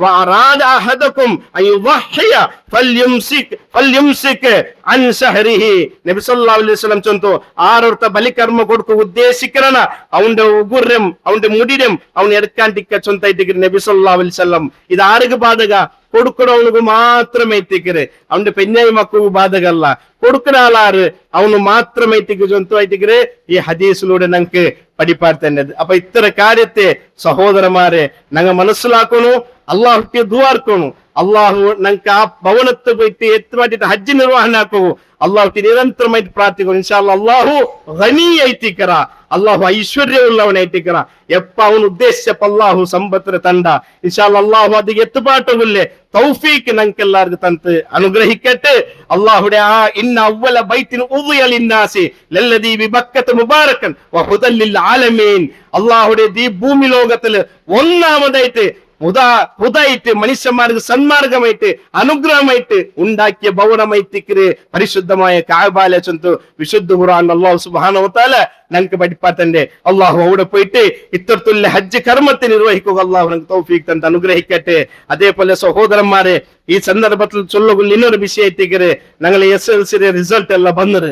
വഅറാദ അഹദകും അയുദ്ഹിയ ഫൽയുംസിക് അൻ ശഹരിഹി. നബി സല്ലല്ലാഹു അലൈഹി വസല്ലം ചൊല്ലുന്നു, ആരോർത്ത ബലികർമ്മ കൊടുക്കുക ഉദ്ദേശിക്കണ അവന്റെ ഉഗുരം അവന്റെ മുടിരം അവൻ എടുക്കാണ്ടിക്ക ചൊന്തൈറ്റിക്കര് നബി സല്ലല്ലാഹു അലൈഹി വസല്ലം. ഇത് ആർക്ക് ബാധക? കൊടുക്കണവനുക്ക് മാത്രമേ എത്തിക്കര്, അവന്റെ പെഞ്ഞായി മക്കൾക്ക് ബാധകല്ല. കൊടുക്കുന്ന ആളാറ് അവന് മാത്രമേ ചൊന്തൈറ്റിക്കര് ഈ ഹദീസിലൂടെ ഞങ്ങൾക്ക് പഠിപ്പാത്തന്നെ. അപ്പൊ ഇത്തരം കാര്യത്തെ സഹോദരന്മാരെ ഞങ്ങൾ മനസ്സിലാക്കണു, അള്ളാഹുക്ക് ദുആർക്കണു. അള്ളാഹു ഞങ്ങൾക്ക് ആ ഭവനത്ത് പോയിട്ട് എത്തുമായിട്ട് ഹജ്ജ് നിർവഹണാക്കൂ. അള്ളാഹുക്ക് നിരന്തരമായിട്ട് പ്രാർത്ഥിക്കണം. ഇൻഷാ അല്ലാഹ് അള്ളാഹു ഖനിയായിത്തിക്കറ, അള്ളാഹു ഐശ്വര്യമുള്ളവനായിട്ടിക്കറ. എപ്പ അവൻ ഉദ്ദേശിച്ചപ്പോ അള്ളാഹു സമ്പത്തിന് തണ്ട. ഇൻഷാ അല്ലാഹ് അള്ളാഹു അത് എത്തുപാട്ടുമില്ലേ തൗഫീക്ക് ഞങ്ങൾക്ക് എല്ലാവർക്കും തന്ന് അനുഗ്രഹിക്കട്ടെ. അള്ളാഹുടെ ആ ഇന്ന അവ്വല ബൈത്തിൻ ഉദിയ ലിന്നാസി ലല്ലദീ ബിബക്കത മുബാറകൻ വഹുദൽ ലിൽ ആലമീൻ, അള്ളാഹുടെ ഈ ഭൂമി ലോകത്തില് 1ാമതായിട്ട് ഹുദായിട്ട് മനുഷ്യന്മാർക്ക് സന്മാർഗമായിട്ട് അനുഗ്രഹമായിട്ട് ഉണ്ടാക്കിയ ഭവനമായിത്തിക്കര് പരിശുദ്ധമായ കാബാലെ ചൊന്തു വിശുദ്ധ ഖുർആൻ അല്ലാഹു സുബ്ഹാനഹു വ തആല ഞങ്ങൾക്ക് പഠിപ്പാത്തന്റെ. അള്ളാഹു അവിടെ പോയിട്ട് ഇത്തരത്തിലുള്ള ഹജ്ജ് കർമ്മത്തെ നിർവഹിക്കുക അള്ളാഹു ഞങ്ങൾക്ക് തൗഫീഖ് തന്ന് അനുഗ്രഹിക്കട്ടെ. അതേപോലെ സഹോദരന്മാരെ, ഈ സന്ദർഭത്തിൽ ചൊല്ലുകൾ ಇನ್ನೊരു വിഷയത്തേക്ക് ഞങ്ങൾ SLC റിസൾട്ട് എല്ലാം വന്നത്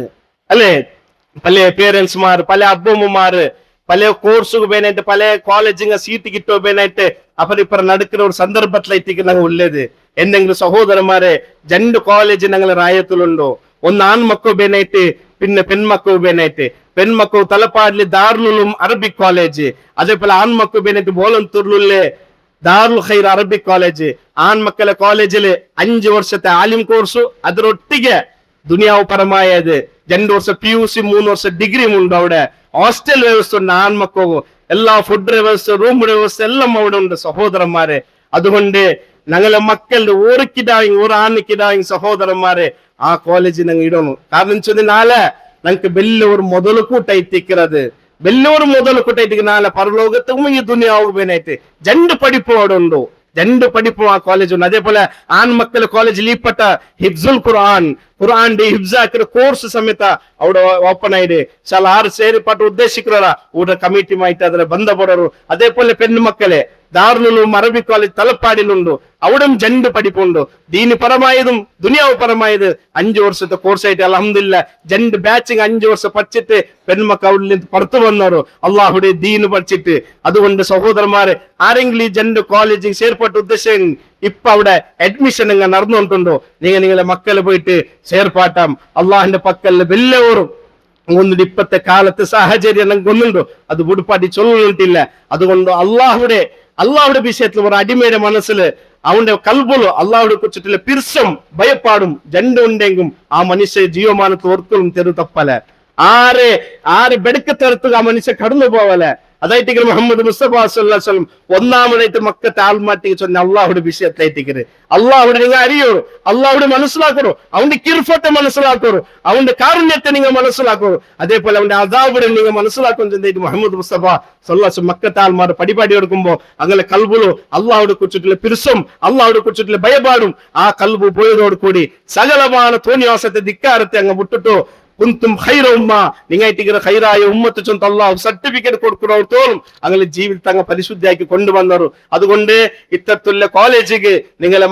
അല്ലെ, പല പേരൻസ്മാർ, പല അബ്ബമ്മമാര് പല കോഴ്സുകൾ വേനായിട്ട് പല കോളേജിങ് സീറ്റ് കിട്ടോ വേനായിട്ട് അപ്പറിപ്പറ നടക്കുന്ന ഒരു സന്ദർഭത്തിലേക്ക് ഞങ്ങൾ ഉള്ളത്. എന്തെങ്കിലും സഹോദരന്മാരെ, 2 കോളേജ് ഞങ്ങൾ റായത്തിലുണ്ടോ? ഒന്ന് ആൺമക്കൾ വേനായിട്ട്, പിന്നെ പെൺമക്കൾ വേനായിട്ട്. പെൺമക്കൾ തലപ്പാടില് ദാറുൽ അറബിക് കോളേജ്, അതേപോലെ ആൺമക്കൾ വേനായിട്ട് ബോലന്തൂരിലെ ദാറുൽ ഖൈർ അറബിക് കോളേജ്. ആൺമക്കളെ കോളേജില് 5 വർഷത്തെ ആലിം കോഴ്സ്, അതിനൊട്ടിಗೆ ദുനിയാവ് പരമായത് 2 വർഷം PUC 3 വർഷം ഡിഗ്രിയും ഉണ്ട്. അവിടെ ഹോസ്റ്റൽ വ്യവസ്ഥ ഉണ്ട്, ആൺമക്കൾക്കും എല്ലാ ഫുഡ് വ്യവസ്ഥ, റൂം വ്യവസ്ഥ എല്ലാം അവിടെ ഉണ്ട് സഹോദരന്മാരെ. അതുകൊണ്ട് ഞങ്ങളെ മക്കളുടെ ഒരു ആണിക്കിടായും സഹോദരന്മാരെ ആ കോളേജിൽ ഞങ്ങൾ ഇടണം. കാരണം വെച്ചതിനാല് ഞങ്ങൾക്ക് വലിയൊരു മുതൽക്കൂട്ടായിട്ടിരിക്കുന്നത്, വലിയൊരു മുതൽക്കൂട്ടായിട്ടിരിക്കുന്ന പരലോകത്തും ഈ ദുനിയാവുമായിട്ട് 2 പഠിപ്പ് അവിടെ ഉണ്ടോ, 2 പഠിപ്പും ആ കോളേജ് ഉണ്ട്. അതേപോലെ ആൺമക്കളെ കോളേജിൽ ഈപ്പെട്ട ഹിഫ്സുൽ ഖുർആന്റെ ഹിഫ്സാക്കിற കോഴ്സ് സಮೇತ അവിടെ ಓಪನ್ ಆಗಿದೆ. ಶಾಲ 6 ಸೇರಿಪಟ್ಟು ಉದ್ದೇಶಿಕರ ಊಟ ಕಮಿಟಿಮಾയിട്ട് ಅದರ ബന്ധപ്പെടರು. അതേപോലെ പെൺമക്കളെ ദാറുൽ അറബിക് കോളേജ് തലപ്പാടിലുണ്ട്, അവിടെയും 2 പഠിപ്പുണ്ട്. ദീനി പരമായതും ദുനിയാവ് പരമായത് 5 വർഷത്തെ കോഴ്സായിട്ട് അൽഹംദുലില്ലാഹ് 2 ബാച്ചിങ് 5 വർഷം പഠിച്ചിട്ട് പെൺമക്കൾ അവിടെ നിന്ന് പുറത്തു വന്നവരോ അള്ളാഹുടെ ദീന് പഠിച്ചിട്ട്. അതുകൊണ്ട് സഹോദരന്മാരെ, ആരെങ്കിലും ഈ 2 കോളേജിൽ ചേർപ്പെട്ട ഉദ്ദേശം ഇപ്പൊ അവിടെ അഡ്മിഷൻ നിങ്ങൾ നടന്നുകൊണ്ടുണ്ടോ, നിങ്ങളെ മക്കളെ പോയിട്ട് ചേർപ്പാട്ടാം. അള്ളാഹിന്റെ പക്കലില് വലിയവരും ഒന്നിട്ട് ഇപ്പത്തെ കാലത്ത് സാഹചര്യം ഒന്നുണ്ടോ അത് ഉടുപ്പാട്ടി ചൊല്ലിട്ടില്ല. അതുകൊണ്ട് അള്ളാഹുടെ വിഷയത്തിൽ ഒരു അടിമയുടെ മനസ്സില് അവന്റെ കൽബുലു അള്ളാഹുടെ കുറിച്ചിട്ടുള്ള പിർസം ഭയപ്പാടും 2 ഉണ്ടെങ്കിലും ആ മനുഷ്യ ജീവമാനത്ത് ഓർക്കലും തെരു തപ്പല. ആരെ ബെടുക്കത്തെടുത്തുക ആ മനുഷ്യ കടന്നു പോവല. അതായിട്ട് മുഹമ്മദ് മുസ്തഫ സല്ലല്ലാഹു അലൈഹി വസല്ലം ഒന്നാമതായിട്ട് മക്കത്തെ ആൾമാട്ടിക്ക് ചൊന്ന അള്ളാഹുടെ വിഷയത്തിലേക്ക് അള്ളാഹുടെ നിങ്ങൾ അറിയോ, അള്ളാഹുടെ മനസ്സിലാക്കണോ, അവന്റെ കിർഫത്തെ മനസ്സിലാക്കണോ, അവന്റെ കാരുണ്യത്തെ നിങ്ങൾ മനസ്സിലാക്കണോ, അതേപോലെ അവന്റെ അദാബിനെ നിങ്ങൾ മനസ്സിലാക്കും ചെന്നിട്ട് മുഹമ്മദ് മുസ്തഫ സല്ലല്ലാഹു അലൈഹി വസല്ലം മക്കത്തെ ആൾമാർ പടിപാടി എടുക്കുമ്പോ അങ്ങനെ കൽബുലോ അള്ളാഹുടെ കുറിച്ചിട്ടുള്ള പിർസും അള്ളാഹുടെ കുറിച്ചിട്ടുള്ള ഭയപാടും ആ കൽബു പോയതോട് കൂടി സകലമാണ് തോന്നിയാസത്തെ ധിക്കാരത്തെ അങ്ങ് വിട്ടിട്ടോ കുന്തും ഖൈറ ഉമ്മ, നിങ്ങായിട്ട് ഖൈറായ ഉമ്മത്ത് ചൊന്ന് അള്ളാഹു സർട്ടിഫിക്കറ്റ് കൊടുക്കുന്നവർത്തോളം അങ്ങനെ ജീവിതത്തെ അങ്ങ് പരിശുദ്ധിയാക്കി കൊണ്ടുവന്നവർ. അതുകൊണ്ട് ഇത്തരത്തിലുള്ള കോളേജിക്ക് നിങ്ങളെ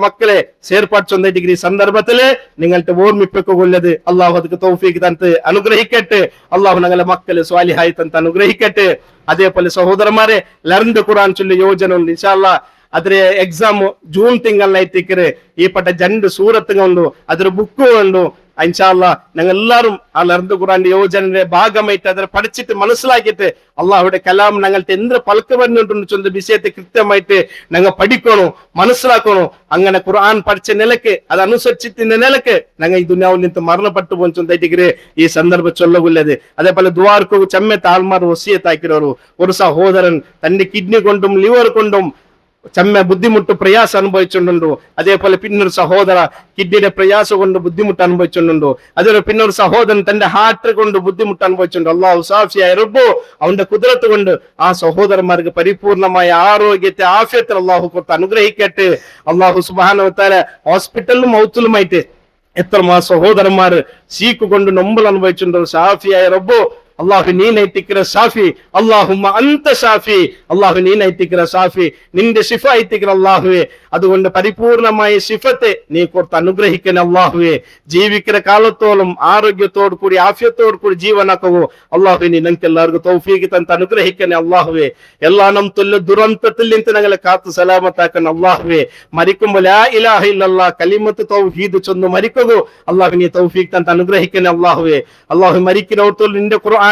മക്കളെ ചേർപ്പാട് ചൊന്ന ഡിഗ്രി സന്ദർഭത്തില് നിങ്ങളുടെ ഓർമ്മിപ്പിക്കുള്ളത് അള്ളാഹു ಅದಕ್ಕೆ തൗഫീഖ് തന്ന് അനുഗ്രഹിക്കട്ടെ. അള്ളാഹു ഞങ്ങളെ മക്കളെ സ്വാലിഹായി തന്ന് അനുഗ്രഹിക്കട്ടെ. അതേപോലെ സഹോദരന്മാരെ, ലർന്ത് ഖുർആൻ ചൊല്ലി യോജന ഉണ്ട്. ഇൻഷാ അല്ലാഹ് ಅದ್ರ ಎಕ್ಸಾಮ್ ಜೂನ್ ತಿಂಗಳೈತಿಕ್ರೆ ಈ ಪಟ್ಟ 2 ಸೂರತ್ ಉಂಡು, ಅದ್ರ ಬುಕ್ ಉಂಡು. ഇൻഷാ അല്ലാഹ് ഞങ്ങൾ എല്ലാവരും ആ ലർന്ത് ഖുർആന്റെ യോജനയുടെ ഭാഗമായിട്ട് അതിനെ പഠിച്ചിട്ട് മനസ്സിലാക്കിയിട്ട് അള്ളാഹുടെ കലാം ഞങ്ങൾക്ക് എന്ത് പലക്ക് പറഞ്ഞിട്ടുണ്ട് ചൊന്ന വിഷയത്തെ കൃത്യമായിട്ട് ഞങ്ങൾ പഠിക്കണോ, മനസ്സിലാക്കണോ. അങ്ങനെ ഖുർആൻ പഠിച്ച നിലക്ക് അതനുസരിച്ചിട്ട് നിലക്ക് ഞങ്ങൾ ഈ ദുനിയാവിൽ നിന്ന് മരണപ്പെട്ടു പോകുന്ന ചൊന്നിട്ട് ഈ സന്ദർഭം ചൊല്ലുള്ളത്. അതേപോലെ ദ്വാർക്കു ചെമ്മത്തെ ആൾമാർ വസിയത്താക്കിയവരു ഒരു സഹോദരൻ തന്റെ കിഡ്നി കൊണ്ടും ലിവർ കൊണ്ടും ചെമ്മ ബുദ്ധിമുട്ട് പ്രയാസം അനുഭവിച്ചിട്ടുണ്ടോ. അതേപോലെ പിന്നൊരു സഹോദര കിഡ്നിയുടെ പ്രയാസം കൊണ്ട് ബുദ്ധിമുട്ട് അനുഭവിച്ചിട്ടുണ്ടോ. അതേപോലെ പിന്നൊരു സഹോദരൻ തന്റെ ഹാർട്ട് കൊണ്ട് ബുദ്ധിമുട്ട് അനുഭവിച്ചിട്ടുണ്ടോ. അള്ളാഹു സാഫിയായ റബ്ബു അവന്റെ കുദറത്ത് കൊണ്ട് ആ സഹോദരന്മാർക്ക് പരിപൂർണമായ ആരോഗ്യത്തെ ആഫിയത്തെ അള്ളാഹു കൊടുത്ത് അനുഗ്രഹിക്കട്ടെ. അള്ളാഹു സുബ്ഹാനഹു വ തആല ഹോസ്പിറ്റലിലും മൗത്തിലുമായിട്ട് എത്രമാ സഹോദരന്മാർ സീക്ക് കൊണ്ട് നൊമ്പൽ അനുഭവിച്ചിട്ടുണ്ടോ. സാഫിയായ റബ്ബു അള്ളാഹു നീ നൈത്തിക്കിற ഷാഫി, അല്ലാഹുമ്മ അൻത ഷാഫി, അള്ളാഹു നീ നൈത്തിക്കിற ഷാഫി, നിന്റെ ശിഫ ഐത്തിക്കിற അള്ളാഹുവേ. അതുകൊണ്ട് പരിപൂർണമായ ശിഫത്തെ നീ കൊടുത്ത് അനുഗ്രഹിക്കണേ അള്ളാഹുവേ. ജീവിക്കുന്ന കാലത്തോളം ആരോഗ്യത്തോടു കൂടി ആഫിയത്തോടു കൂടി ജീവനാക്കവോ അള്ളാഹു നീ ഞങ്ങൾക്ക് എല്ലാവർക്കും തൗഫീഖ് തന്ന് അനുഗ്രഹിക്കണേ അള്ളാഹുവേ. എല്ലാ നംതുല്ല ദുരന്തത്തിൽ നിന്ന് ഞങ്ങളെ കാത്തു സലാമത്താക്കണേ അള്ളാഹുവേ. മരിക്കുമ്പോൾ ലാ ഇലാഹ ഇല്ലല്ലാഹ് കലിമത്ത് തൗഹീദ് ചൊന്ന് മരിക്കവോ അള്ളാഹു നീ തൗഫീഖ് തന്ന് അനുഗ്രഹിക്കണേ അള്ളാഹുവേ. അള്ളാഹു മരിക്കുന്നവർത്തോളം നിന്റെ ഖുർആനും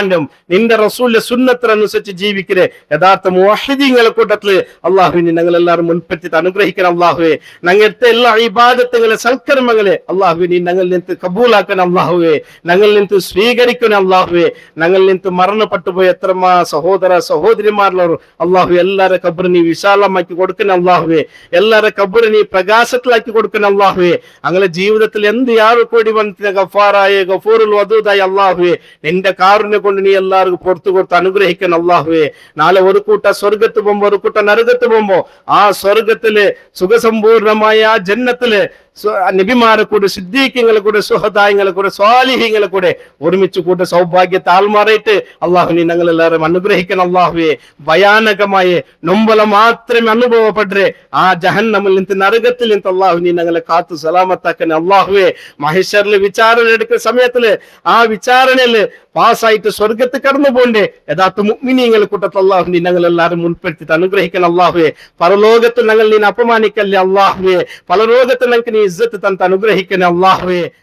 നിന്റെ റസൂലിന്റെ സുന്നത്തിനനുസരിച്ച് ജീവിക്കരെ യഥാർത്ഥ മുവഹിദീങ്ങളെ കൂട്ടത്തില് അള്ളാഹുവിനെ ഞങ്ങൾ എല്ലാവരും മുൻപറ്റിട്ട് അനുഗ്രഹിക്കണം അള്ളാഹുവേ. ഞങ്ങളുടെ എല്ലാ ഇബാദത്തുകളെ സൽക്കർമ്മങ്ങളെ അള്ളാഹുവിനെ ഞങ്ങളിൽ നിന്ന് കബൂലാക്കണം അള്ളാഹുവേ. ഞങ്ങളിൽ നിന്ന് സ്വീകരിക്കണം അള്ളാഹുവേ. ഞങ്ങളിൽ നിന്ന് മരണപ്പെട്ടു പോയ എത്രമാ സഹോദര സഹോദരിമാരുള്ളവർ അള്ളാഹു എല്ലാരെ കബർ നീ വിശാലമാക്കി കൊടുക്കണം അള്ളാഹുവേ. എല്ലാരെ കബർ നീ പ്രകാശത്തിലാക്കി കൊടുക്കണം അള്ളാഹുവേ. അങ്ങനെ ജീവിതത്തിൽ എന്ത് യാറ് കൂടി വന്നിട്ട് ഗഫാറായ ഗഫൂറുൽ വദൂദായ അള്ളാഹുവേ. നിന്റെ കാരുണ്യം കൊണ്ട് നീ എല്ലാവർക്കും പുറത്തു കൊടുത്ത് അനുഗ്രഹിക്കണം അള്ളാഹുവേ. നാളെ ഒരു കൂട്ട സ്വർഗത്ത് പോകുമ്പോ ഒരു കൂട്ട നരകത്ത് പോകുമ്പോ ആ സ്വർഗത്തില് സുഖസമ്പൂർണമായ ആ ജന്നത്തില് നബിമാരെ കൂടെ, സിദ്ദീഖുകളെ കൂടെ, സുഹദായങ്ങളെ കൂടെ, സ്വാലിഹീങ്ങളെ കൂടെ ഒരുമിച്ച് കൂട്ട സൗഭാഗ്യത്തെ ആൾമാറായിട്ട് അള്ളാഹു നീ ഞങ്ങൾ എല്ലാവരും അനുഗ്രഹിക്കണം അള്ളാഹുവേ. ഭയാനകമായ നൊമ്പല മാത്രമേ അനുഭവപ്പെട്ടേ ആ ജഹന്നമിൽ നിന്ന്, നരകത്തിൽ നിന്ന് അള്ളാഹു നീ ഞങ്ങളെ കാത്തു സലാമത്താക്കണേ അള്ളാഹുവേ. മഹേശ്വറില് വിചാരണ എടുക്കുന്ന സമയത്തില് ആ വിചാരണയില് പാസ്സായിട്ട് സ്വർഗത്ത് കടന്നു പോണ്ടേ യഥാർത്ഥ മുഅ്മിനീങ്ങളെ കൂട്ടത്തിൽ അള്ളാഹു നീ ഞങ്ങൾ എല്ലാവരും മുൻപെടുത്തിട്ട് അനുഗ്രഹിക്കണം അള്ളാഹുവേ. പരലോകത്ത് ഞങ്ങൾ നീ അപമാനിക്കല്ലേ അള്ളാഹുവേ. പരലോകത്ത് ഞങ്ങൾക്ക് നീ ഇസ്സത്ത് തന്നിട്ട് അനുഗ്രഹിക്കണേ അള്ളാഹുവേ.